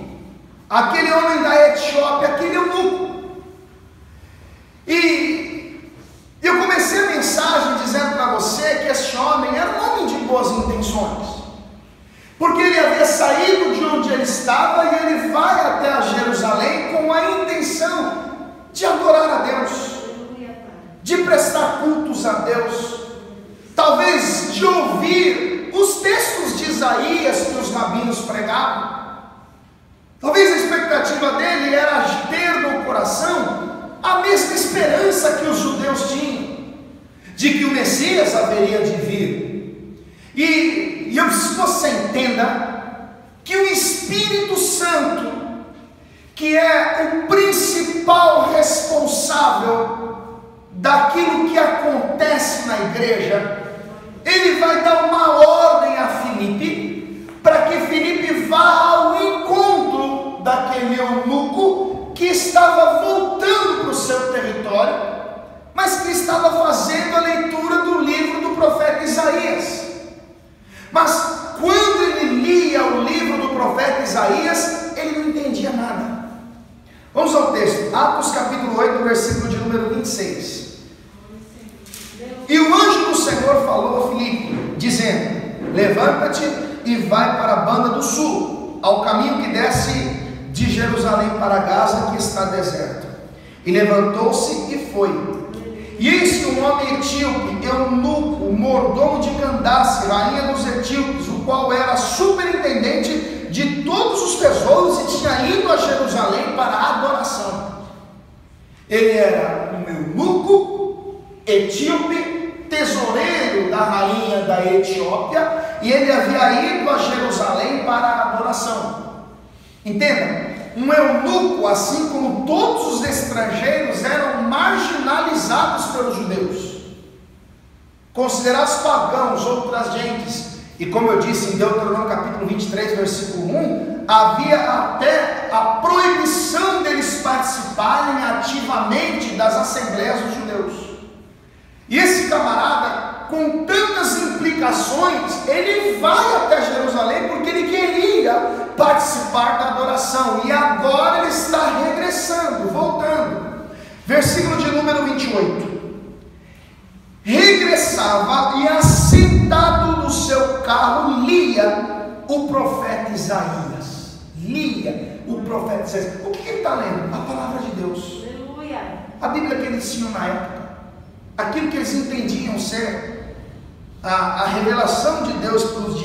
aquele homem da Etiópia, aquele eunuco. E eu comecei a mensagem dizendo para você que esse homem era um homem de boas intenções, porque ele havia saído de onde ele estava e ele vai até a Jerusalém com a intenção de adorar a Deus, de prestar cultos a Deus, talvez de ouvir os textos de Isaías que os rabinos pregavam. Talvez a expectativa dele era ter no coração a mesma esperança que os judeus tinham, de que o Messias haveria de vir. E eu preciso que você entenda que o Espírito Santo, que é o principal responsável daquilo que acontece na igreja, ele vai dar uma ordem a Filipe, para que Filipe vá ao encontro daquele eunuco que estava voltando para o seu território, mas que estava fazendo a leitura do livro do profeta Isaías. Mas quando ele lia o livro do profeta Isaías, ele não entendia nada. Vamos ao texto, Atos capítulo 8, versículo de número 26. E o anjo do Senhor falou a Filipe, dizendo, levanta-te e vai para a banda do sul, ao caminho que desce de Jerusalém para Gaza, que está deserto. E levantou-se e foi. E eis que um homem etíope, eunuco, mordomo de Candace, rainha dos etíopes, o qual era superintendente de todos os tesouros e tinha ido a Jerusalém para a adoração. Ele era um eunuco etíope, tesoureiro da rainha da Etiópia, e ele havia ido a Jerusalém para a adoração. Entenda, um eunuco, assim como todos os estrangeiros, eram marginalizados pelos judeus, considerados pagãos, outras gentes. E como eu disse em Deuteronômio capítulo 23, versículo 1, havia até a proibição deles participarem ativamente das assembleias dos judeus. E esse camarada, com tantas implicações, ele vai até Jerusalém porque ele queria participar da adoração, e agora ele está regressando, voltando. Versículo de número 28. Regressava e assentado no seu carro, lia o profeta Isaías. Lia o profeta Isaías. O que ele está lendo? A palavra de Deus. Aleluia. A Bíblia que eles tinham na época. Aquilo que eles entendiam ser a revelação de Deus para os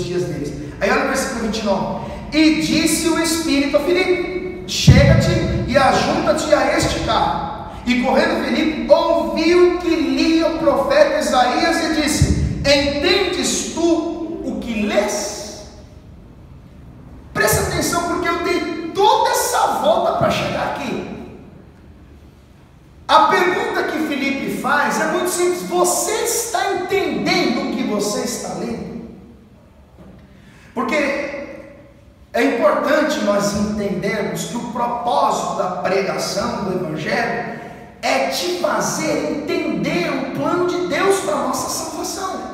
dias deles. Aí olha o versículo 29. E disse o Espírito a Filipe: chega-te e ajunta-te a este carro. E correndo Filipe, ouviu que lia o profeta Isaías e disse: entendes tu o que lês? Presta atenção, porque eu dei toda essa volta para chegar aqui. A pergunta que Filipe faz é muito simples: você está entendendo o que você está lendo? Porque é importante nós entendermos que o propósito da pregação do Evangelho é te fazer entender o plano de Deus para a nossa salvação.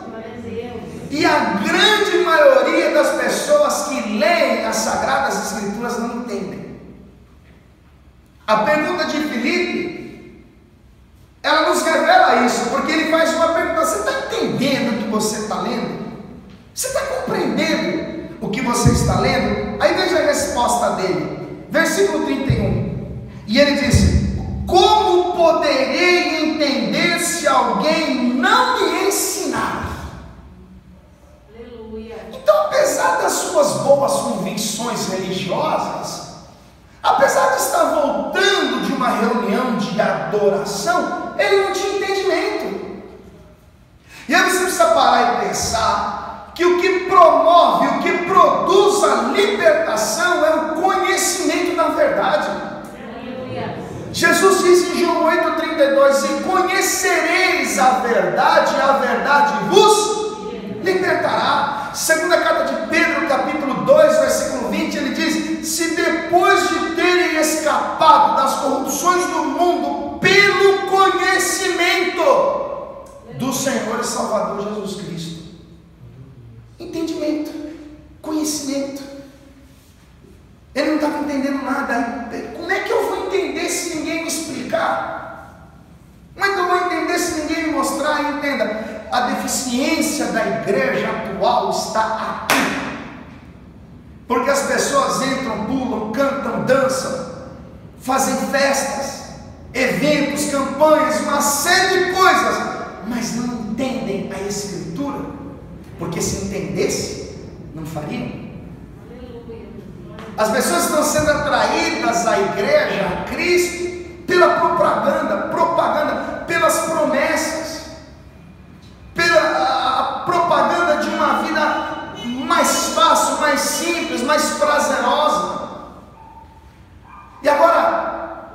E a grande maioria das pessoas que leem as Sagradas Escrituras não entendem. A pergunta de Filipe, ela nos revela isso, porque ele faz uma pergunta: você está entendendo o que você está lendo? Você está compreendendo o que você está lendo? Aí veja a resposta dele, versículo 31. E ele disse: como poderei entender se alguém não me ensinar? Aleluia. Então, apesar das suas boas convicções religiosas, apesar de estar voltando de uma reunião de adoração, ele não tinha entendimento. E aí você precisa parar e pensar que o que promove, o que produz a libertação é o conhecimento da verdade. Aleluia. Jesus diz em João 8,32: e conhecereis a verdade vos libertará. Segunda carta de Pedro, capítulo 2, versículo 20, ele diz: se depois de terem escapado das corrupções do mundo pelo conhecimento do Senhor e Salvador Jesus Cristo. Entendimento, conhecimento. Ele não estava entendendo nada. Como é que eu vou entender se ninguém me explicar? Como é que eu vou entender se ninguém me mostrar? Entenda, a deficiência da igreja atual está aqui. Porque as pessoas entram, pulam, cantam, dançam, fazem festas, eventos, campanhas, uma série de coisas, mas não entendem a Escritura. Porque se entendesse, não fariam. As pessoas estão sendo atraídas à igreja, a Cristo, pela propaganda, pelas promessas, pela propaganda de uma vida mais fácil, mais simples, mais prazerosa. E agora,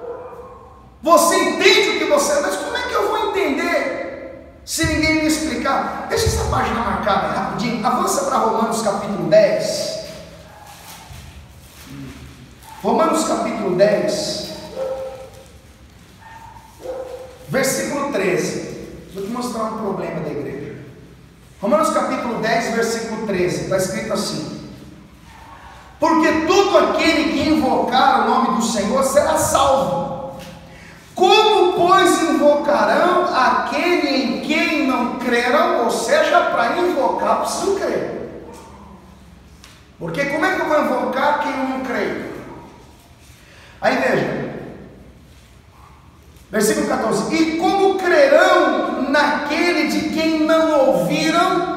você entende o que você... mas como é que eu vou entender se ninguém me explicar? Deixa essa página marcada aí, rapidinho. Avança para Romanos capítulo 10. Romanos capítulo 10, versículo 13. Vou te mostrar um problema da igreja. Romanos capítulo 10, versículo 13, está escrito assim: porque todo aquele que invocar o nome do Senhor será salvo. Como, pois, invocarão aquele em quem não creram? Ou seja, para invocar preciso crer. Porque como é que eu vou invocar quem eu não creio? Aí veja, versículo 14: e como crerão naquele de quem não ouviram?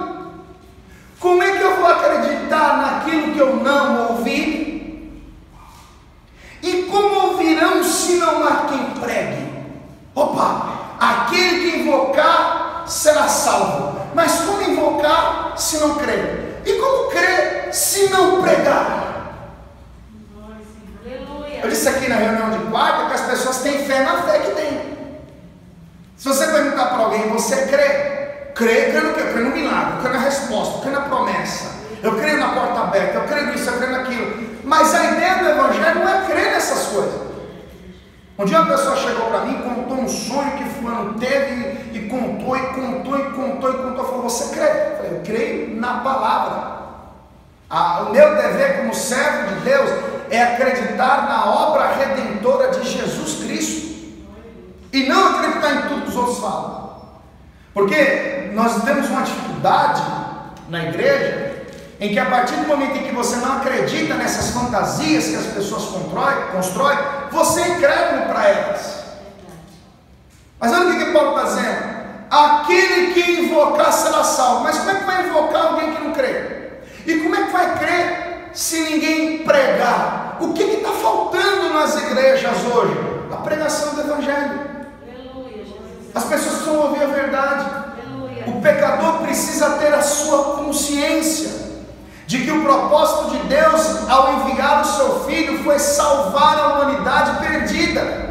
Como é que eu vou acreditar naquilo que eu não ouvi? E como ouvirão se não há quem pregue? Opa, aquele que invocar será salvo. Mas como invocar se não crer? E como crer se não pregar? Eu disse aqui na reunião de quarta que as pessoas têm fé na fé que tem. Se você perguntar para alguém: você crê? Crê no quê? Eu creio no milagre, eu creio na resposta, eu creio na promessa, eu creio na porta aberta, eu creio nisso, eu creio naquilo. Mas a ideia do Evangelho não é crer nessas coisas. Um dia uma pessoa chegou para mim e contou um sonho que fulano teve, e contou, falou: você crê? Eu falei: eu creio na palavra. O meu dever como servo de Deus é acreditar na obra redentora de Jesus Cristo, e não acreditar em tudo que os outros falam. Porque nós temos uma dificuldade na igreja, em que a partir do momento em que você não acredita nessas fantasias que as pessoas constroem, você é incrédulo para elas. Mas olha o que Paulo está dizendo: aquele que invocar será salvo. Mas como é que vai invocar alguém que não crê? E como é que vai crer se ninguém pregar? O que está faltando nas igrejas hoje? A pregação do Evangelho. As pessoas precisam ouvir a verdade. O pecador precisa ter a sua consciência de que o propósito de Deus ao enviar o seu Filho foi salvar a humanidade perdida,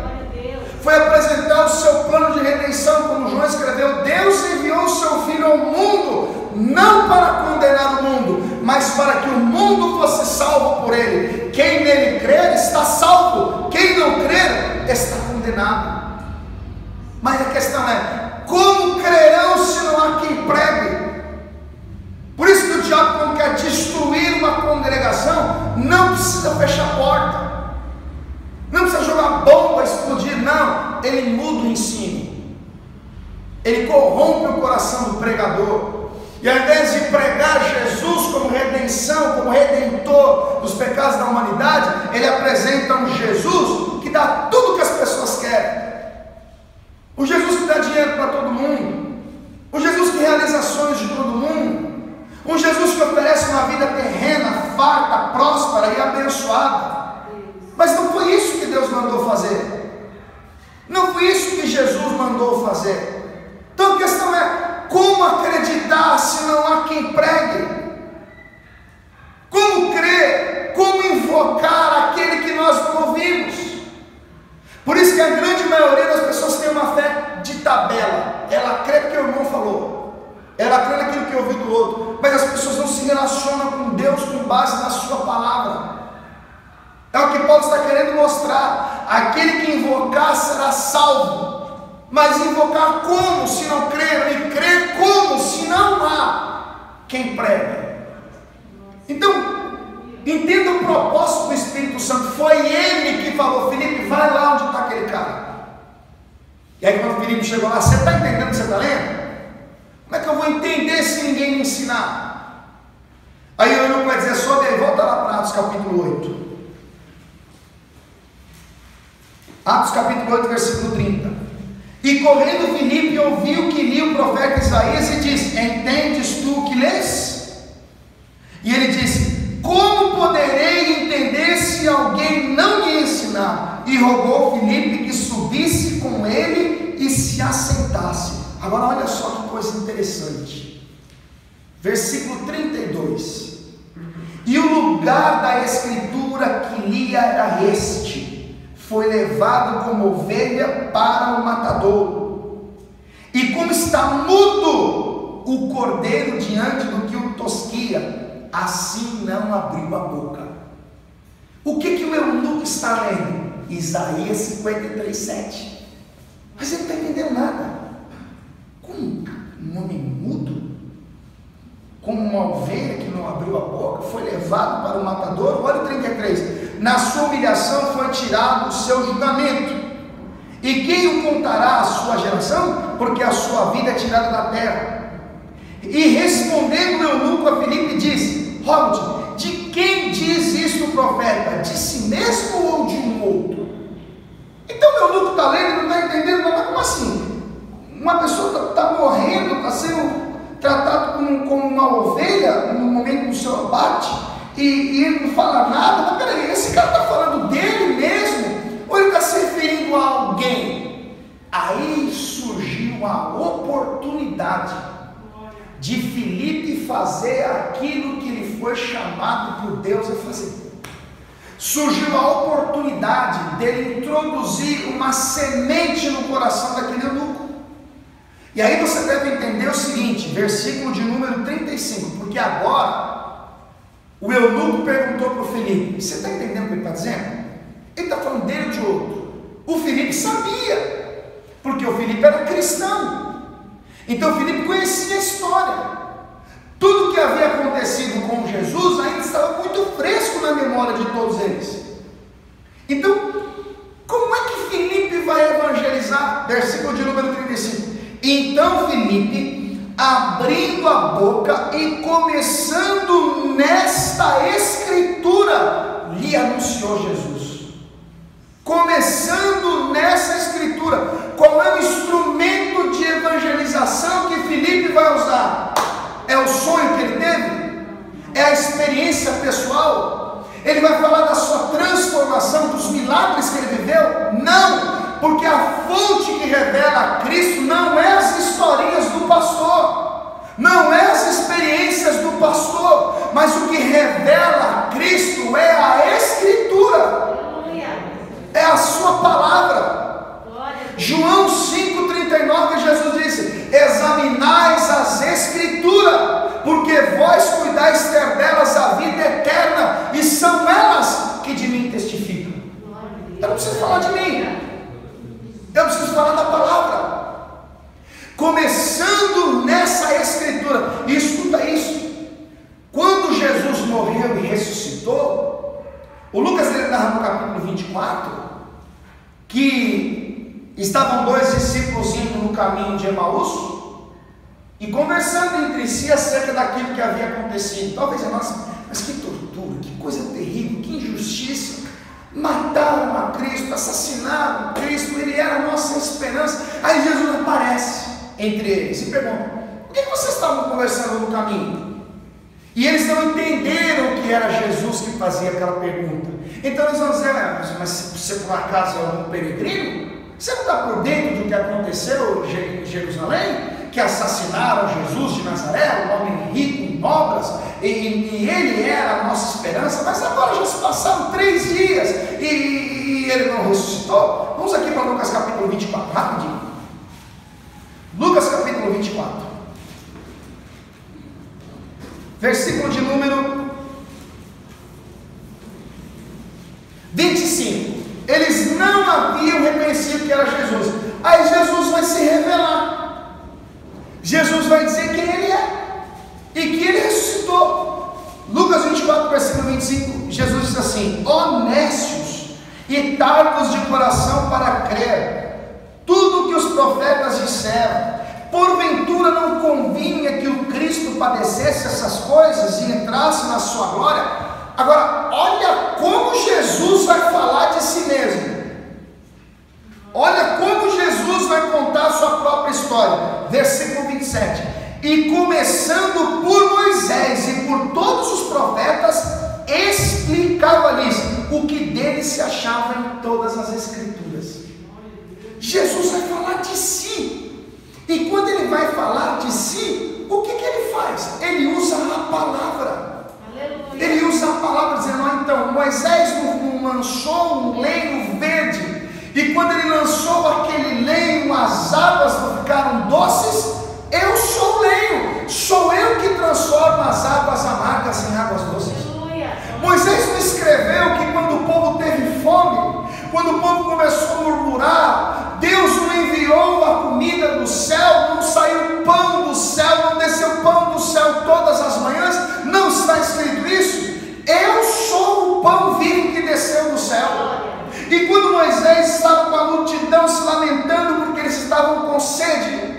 foi apresentar o seu plano de redenção, como João escreveu. Deus enviou o seu Filho ao mundo, não para condenar o mundo, mas para que o mundo fosse salvo por ele. Quem nele crer está salvo, quem não crer está condenado. Mas a questão é: como crerão se não há quem pregue? Por isso que o diabo, quando quer destruir uma congregação, não precisa fechar a porta, não precisa jogar bomba, explodir, não. Ele muda o ensino, ele corrompe o coração do pregador, e ao invés de pregar Jesus como redenção, como redentor dos pecados da humanidade, ele apresenta um Jesus que dá tudo que as pessoas querem, o Jesus que dá dinheiro para todo mundo, o Jesus que realiza sonhos de todo mundo, um Jesus que oferece uma vida terrena, farta, próspera e abençoada. Mas não foi isso que Deus mandou fazer, não foi isso que Jesus mandou fazer. Então a questão é: como acreditar se não há quem pregue? Como crer? Como invocar aquele que nós não ouvimos? Por isso que a grande maioria das pessoas tem uma fé de tabela. Ela crê porque o irmão falou, ela crê naquilo que ouviu do outro, mas as pessoas não se relacionam com Deus com base na sua palavra. É o que Paulo está querendo mostrar: aquele que invocar será salvo. Mas invocar como se não crer? E crer como se não há quem pregue? Então, entenda o propósito do Espírito Santo. Foi ele que falou: Filipe, vai lá onde está aquele cara. E aí quando o Filipe chegou lá: você está entendendo o que você está lendo? Como é que eu vou entender se ninguém me ensinar? Aí o eunuco vai dizer: só daí, volta lá para Atos capítulo 8. Atos capítulo 8, versículo 30. E correndo Filipe ouviu que lia o profeta Isaías e disse: entendes tu o que lês? E ele disse: como poderei entender se alguém não me ensinar? E rogou Filipe que subisse com ele e se assentasse. Agora olha só que coisa interessante, versículo 32. E o lugar da escritura que lia era este: foi levado como ovelha para o matadouro, e como está mudo o cordeiro diante do que o tosquia, assim não abriu a boca. O que o eunuco está lendo? Isaías 53, 7. Mas ele não está entendendo nada. Como um homem mudo, como uma ovelha que não abriu a boca, foi levado para o matadouro. Olha o 33. Na sua humilhação foi tirado o seu julgamento. E quem o contará à sua geração? Porque a sua vida é tirada da terra. E respondendo o eunuco a Filipe disse: rogo-te, de quem diz isto o profeta? De si mesmo ou de um outro? Então o eunuco está lendo e não está entendendo nada. Como assim? Uma pessoa está morrendo, está sendo tratado como uma ovelha no momento do seu abate, e ele não fala nada. Mas peraí, esse cara está falando dele mesmo? Ou ele está se referindo a alguém? Aí surgiu a oportunidade de Filipe fazer aquilo que ele foi chamado por Deus a fazer. Surgiu a oportunidade dele introduzir uma semente no coração daquele eunuco. E aí você deve entender o seguinte, versículo de número 35, porque agora o eunuco perguntou para o Filipe: você está entendendo o que ele está dizendo? Ele está falando dele ou de outro? O Filipe sabia, porque o Filipe era cristão. Então o Filipe conhecia a história. Tudo que havia acontecido com Jesus ainda estava muito fresco na memória de todos eles. Então, como é que Filipe vai evangelizar? Versículo de número 35. Então Filipe, abrindo a boca e começando nesta escritura, lhe anunciou Jesus. Começando nessa escritura. Qual é o instrumento de evangelização que Filipe vai usar? É o sonho que ele teve? É a experiência pessoal? Ele vai falar da sua transformação, dos milagres que ele viveu? Não! Porque a fonte que revela a Cristo não é as historinhas do pastor, não é as experiências do pastor, mas o que revela a Cristo é a Escritura, é a sua palavra. João 5,39, Jesus disse: examinais as Escrituras, porque vós cuidais ter delas a vida eterna, e são elas que de mim testificam. Eu não preciso falar de mim, eu preciso falar da palavra. Começando nessa escritura. E escuta isso: quando Jesus morreu e ressuscitou, o Lucas narra no capítulo 24 que estavam dois discípulos indo no caminho de Emaús e conversando entre si acerca daquilo que havia acontecido. Talvez nossa, mas que tortura, que coisa terrível, que injustiça. Mataram a Cristo, assassinaram a Cristo, Ele era a nossa esperança. Aí Jesus aparece entre eles e pergunta: por que vocês estavam conversando no caminho? E eles não entenderam que era Jesus que fazia aquela pergunta. Então eles vão dizer: mas você por acaso é um peregrino? Você não está por dentro do que aconteceu em Jerusalém? Que assassinaram Jesus de Nazaré, um homem rico em obras, e ele era a nossa esperança, mas agora já se passaram 3 dias e ele não ressuscitou. Vamos aqui para Lucas capítulo 24, rapidinho. Lucas capítulo 24, versículo de número 25. Eles não haviam reconhecido que era Jesus. Aí Jesus vai se revelar. Jesus vai dizer quem Ele é e que Ele ressuscitou. Lucas 24, versículo 25, Jesus diz assim: honestos e tardos de coração para crer tudo o que os profetas disseram, porventura não convinha que o Cristo padecesse essas coisas e entrasse na sua glória? Agora, olha como Jesus vai falar de si mesmo. Olha como Jesus vai contar a sua própria história. Versículo 27. E começando por Moisés e por todos os profetas, explicava-lhes o que dele se achava em todas as Escrituras. Jesus vai falar de si. E quando ele vai falar de si, o que ele faz? Ele usa a palavra. Ele usa a palavra dizendo: então Moisés lançou um lenho verde, e quando ele lançou aquele lenho, as águas não ficaram doces. Eu sou o lenho, sou eu que transformo as águas amargas em águas doces. Moisés não escreveu que quando o povo teve fome, quando o povo começou a murmurar, Deus não enviou a comida do céu, não saiu pão do céu, não desceu pão do céu todas as manhãs. Não está escrito isso? Eu sou o pão vivo que desceu do céu. E quando Moisés estava com a multidão se lamentando porque eles estavam com sede,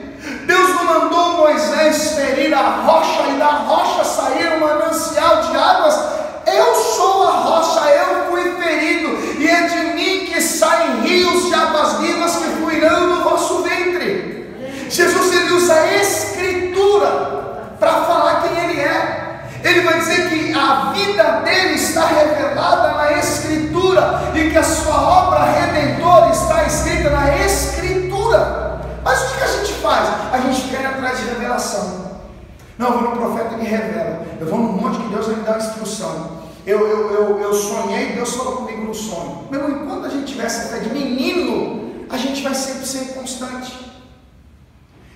Deus não mandou Moisés ferir a rocha e da rocha sair um manancial de águas. Eu sou a rocha, eu fui ferido, e é de mim que saem rios de águas vivas que fluirão no vosso ventre. Jesus, ele usa a escritura para falar quem ele é. Ele vai dizer que a vida dele está revelada na escritura e que a sua obra redentora está escrita na escritura. Mas o que a gente faz? A gente quer ir atrás de revelação. Não, eu vou no profeta que revela, eu vou no monte que Deus vai me dar instrução. Eu sonhei, Deus falou comigo no sonho. Meu irmão, enquanto a gente tiver essa fé de menino, a gente vai sempre ser constante.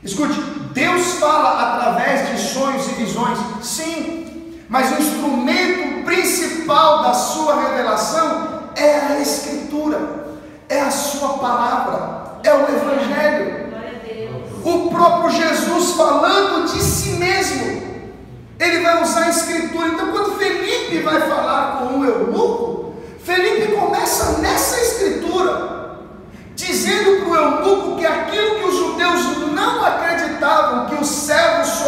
Escute, Deus fala através de sonhos e visões, sim, mas o instrumento principal da sua revelação é a escritura, é a sua palavra, é o evangelho. O próprio Jesus falando de si mesmo, ele vai usar a escritura. Então quando Felipe vai falar com o eunuco, Felipe começa nessa escritura, dizendo para o eunuco que aquilo que os judeus não acreditavam, que os servos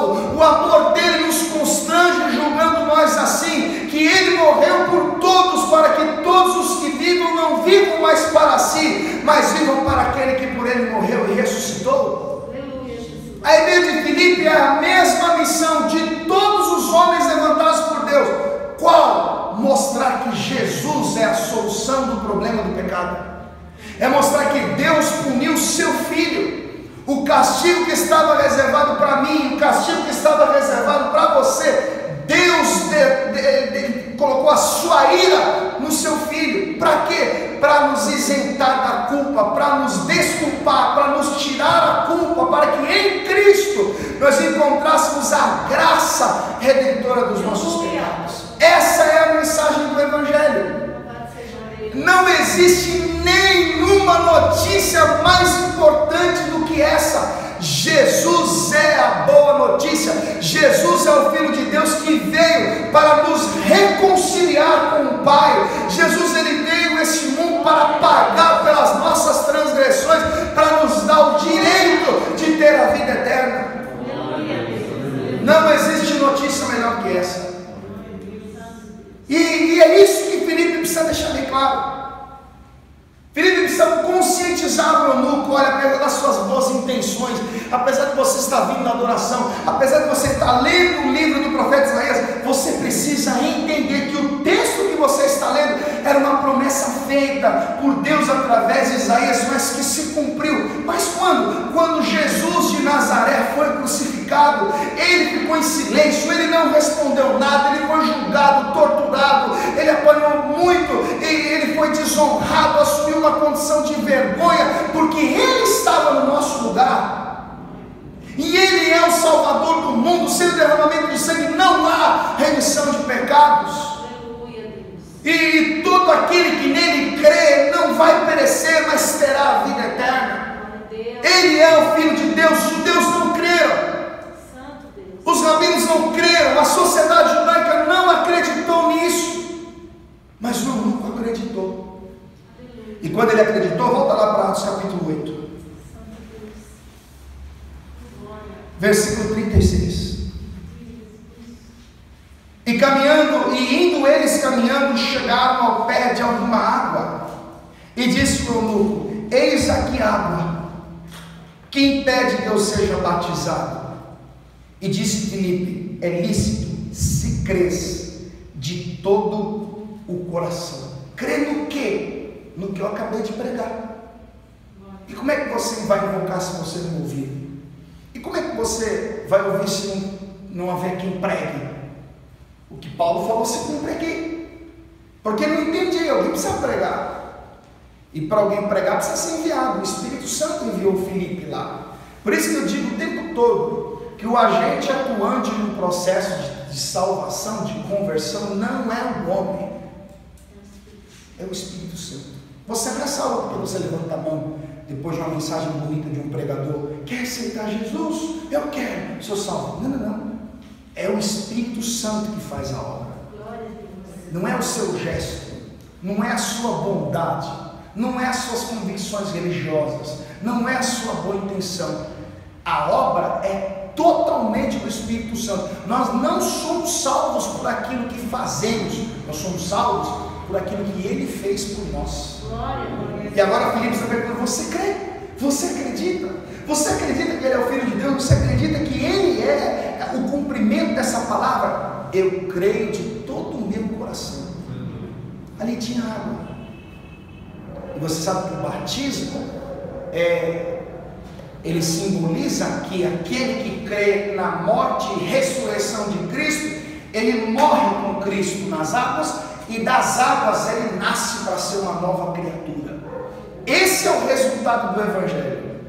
Paulo, o amor dele nos constrange, julgando nós assim, que ele morreu por todos, para que todos os que vivam não vivam mais para si, mas vivam para aquele que por ele morreu e ressuscitou. A igreja de Filipe é a mesma missão de todos os homens levantados por Deus. Qual? Mostrar que Jesus é a solução do problema do pecado. É mostrar que Deus puniu seu filho. O castigo que estava reservado para mim, o castigo que estava reservado para você, Deus colocou a sua ira no seu filho. Para quê? Para nos isentar da culpa, para nos desculpar, para nos tirar a culpa, para que em Cristo nós encontrássemos a graça redentora dos nossos pecados. Essa é a mensagem do Evangelho. Não existe nenhuma notícia mais importante do que essa. Jesus é a boa notícia. Jesus é o Filho de Deus que veio para nos reconciliar com o Pai. Jesus, ele veio nesse mundo para pagar pelas nossas transgressões, para nos dar o direito de ter a vida eterna. Não existe notícia melhor que essa. E é isso que Filipe precisa deixar bem claro. Filipe precisa conscientizar o eunuco: olha, apesar das suas boas intenções, apesar de você estar vindo na adoração, apesar de você estar lendo o livro do profeta Isaías, você precisa entender que o texto que você está lendo era uma promessa feita por Deus através de Isaías, mas que se cumpriu. Mas quando? Quando Jesus de Nazaré foi crucificado, ele ficou em silêncio, ele não respondeu nada, ele foi julgado, torturado, ele apanhou muito, ele foi desonrado, assumiu uma condição de vergonha, porque ele estava no nosso lugar, e ele é o Salvador do mundo. Sem o derramamento de sangue não há remissão de pecados, e todo aquele que nele crê não vai perecer, mas terá a vida eterna. Ele é o Filho de Deus. Os judeus não creram, os rabinos não creram, a sociedade judaica não acreditou nisso, mas o eunuco acreditou. E quando ele acreditou, volta lá para Atos capítulo 8, versículo 36. E indo eles caminhando, chegaram ao pé de alguma água, e disse o eunuco: eis aqui água, que impede que eu seja batizado? E disse Filipe: é lícito, se crês de todo o coração. Crê no quê? No que eu acabei de pregar. E como é que você vai invocar se você não ouvir? E como é que você vai ouvir se não haver quem pregue? O que Paulo falou se cumpre aqui, porque não entendi, alguém precisa pregar, e para alguém pregar precisa ser enviado. O Espírito Santo enviou Filipe lá. Por isso que eu digo o tempo todo que o agente atuante no processo de salvação, de conversão, não é o homem, é o Espírito Santo. Você não é salvo porque você levanta a mão depois de uma mensagem bonita de um pregador: quer aceitar Jesus? Eu quero, sou salvo. Não, não, não. É o Espírito Santo que faz a obra. Não é o seu gesto, não é a sua bondade, não é as suas convicções religiosas, não é a sua boa intenção. A obra é totalmente do Espírito Santo. Nós não somos salvos por aquilo que fazemos, nós somos salvos por aquilo que Ele fez por nós. E agora Filipe está perguntando: você crê? Você acredita? Você acredita que Ele é o Filho de Deus? Você acredita que Ele é o cumprimento dessa palavra? Eu creio de todo o meu coração. Ali tinha água. E você sabe que o batismo ele simboliza que aquele que crê na morte e ressurreição de Cristo, ele morre com Cristo nas águas, e das águas ele nasce para ser uma nova criatura. Esse é o resultado do Evangelho.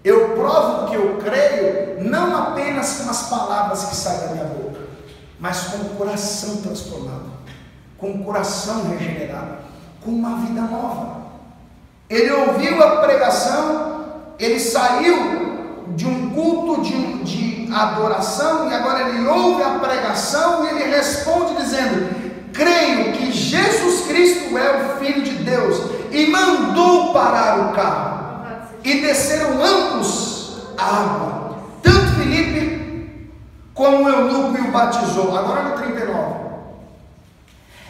Eu provo que eu creio não apenas com as palavras que saem da minha boca, mas com o coração transformado, com o coração regenerado, com uma vida nova. Ele ouviu a pregação, ele saiu de um culto de adoração, e agora ele ouve a pregação e ele responde dizendo: creio que Jesus Cristo é o Filho de Deus, e mandou parar o carro, e desceram ambos a água, tanto Filipe como o eunuco e o batizou. Agora no 39.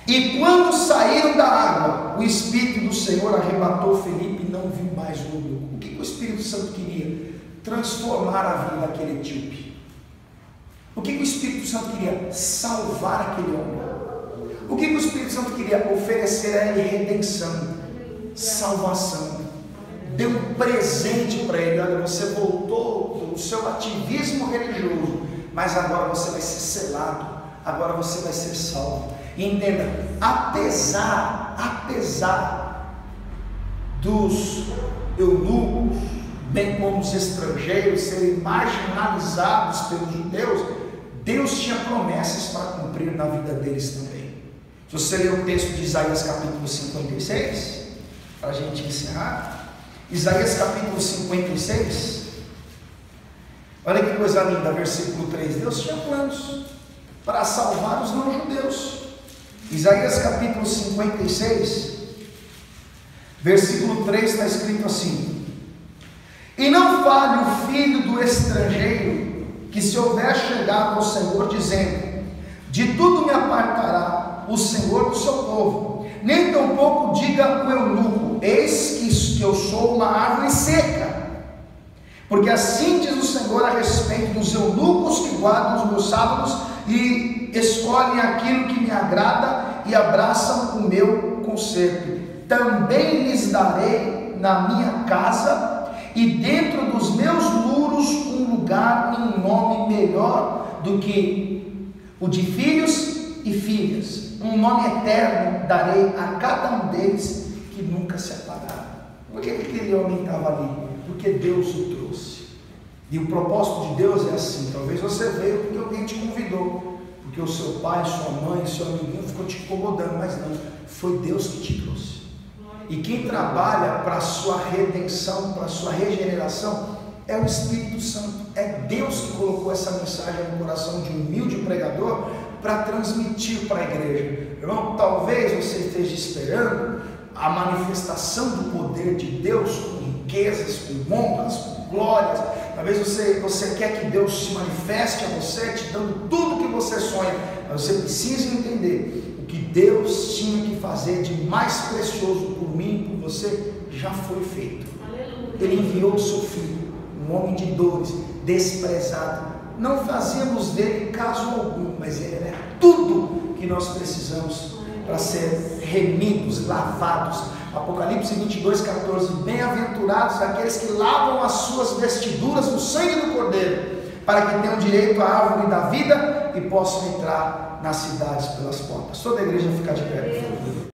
E quando saíram da água, o Espírito do Senhor arrebatou Felipe e não viu mais o eunuco. O que o Espírito Santo queria? Transformar a vida daquele etíope. O que o Espírito Santo queria? Salvar aquele homem. O que o Espírito Santo queria? Oferecer a ele redenção, salvação. Deu um presente para ele. Olha, você voltou do seu ativismo religioso, mas agora você vai ser selado, agora você vai ser salvo. E entenda, apesar dos eunucos, bem como os estrangeiros, serem marginalizados pelos judeus, Deus tinha promessas para cumprir na vida deles também. Se você ler o texto de Isaías capítulo 56, para a gente encerrar, Isaías capítulo 56, olha que coisa linda, versículo 3, Deus tinha planos para salvar os não-judeus. Isaías capítulo 56, versículo 3 está escrito assim: e não fale o filho do estrangeiro, que se houver chegado ao Senhor, dizendo, de tudo me apartará o Senhor do seu povo, nem tampouco diga o eunuco, eis que eu sou uma árvore seca, porque assim diz o Senhor a respeito dos eunucos que guardam os meus sábados e escolhem aquilo que me agrada e abraçam o meu conserto. Também lhes darei na minha casa e dentro dos meus muros um lugar e um nome melhor do que o de filhos e filhas. Um nome eterno darei a cada um deles que nunca se apagará. Por que aquele homem estava ali? Porque Deus o trouxe. E o propósito de Deus é assim: talvez você veio porque alguém te convidou, porque o seu pai, sua mãe, seu amiguinho ficou te incomodando, mas não, foi Deus que te trouxe. E quem trabalha para a sua redenção, para a sua regeneração, é o Espírito Santo. É Deus que colocou essa mensagem no coração de um humilde pregador para transmitir para a igreja. Irmão, talvez você esteja esperando a manifestação do poder de Deus com riquezas, com honras, com glórias. Talvez você quer que Deus se manifeste a você, te dando tudo que você sonha, mas você precisa entender: o que Deus tinha que fazer de mais precioso por mim e por você, já foi feito. Ele enviou o seu filho, um homem de dores, desprezado. Não fazíamos dele caso algum, mas ele era tudo que nós precisamos para ser remidos, lavados. Apocalipse 22:14, bem-aventurados aqueles que lavam as suas vestiduras no sangue do Cordeiro, para que tenham direito à árvore da vida e possam entrar nas cidades pelas portas. Toda a igreja fica de pé, por favor.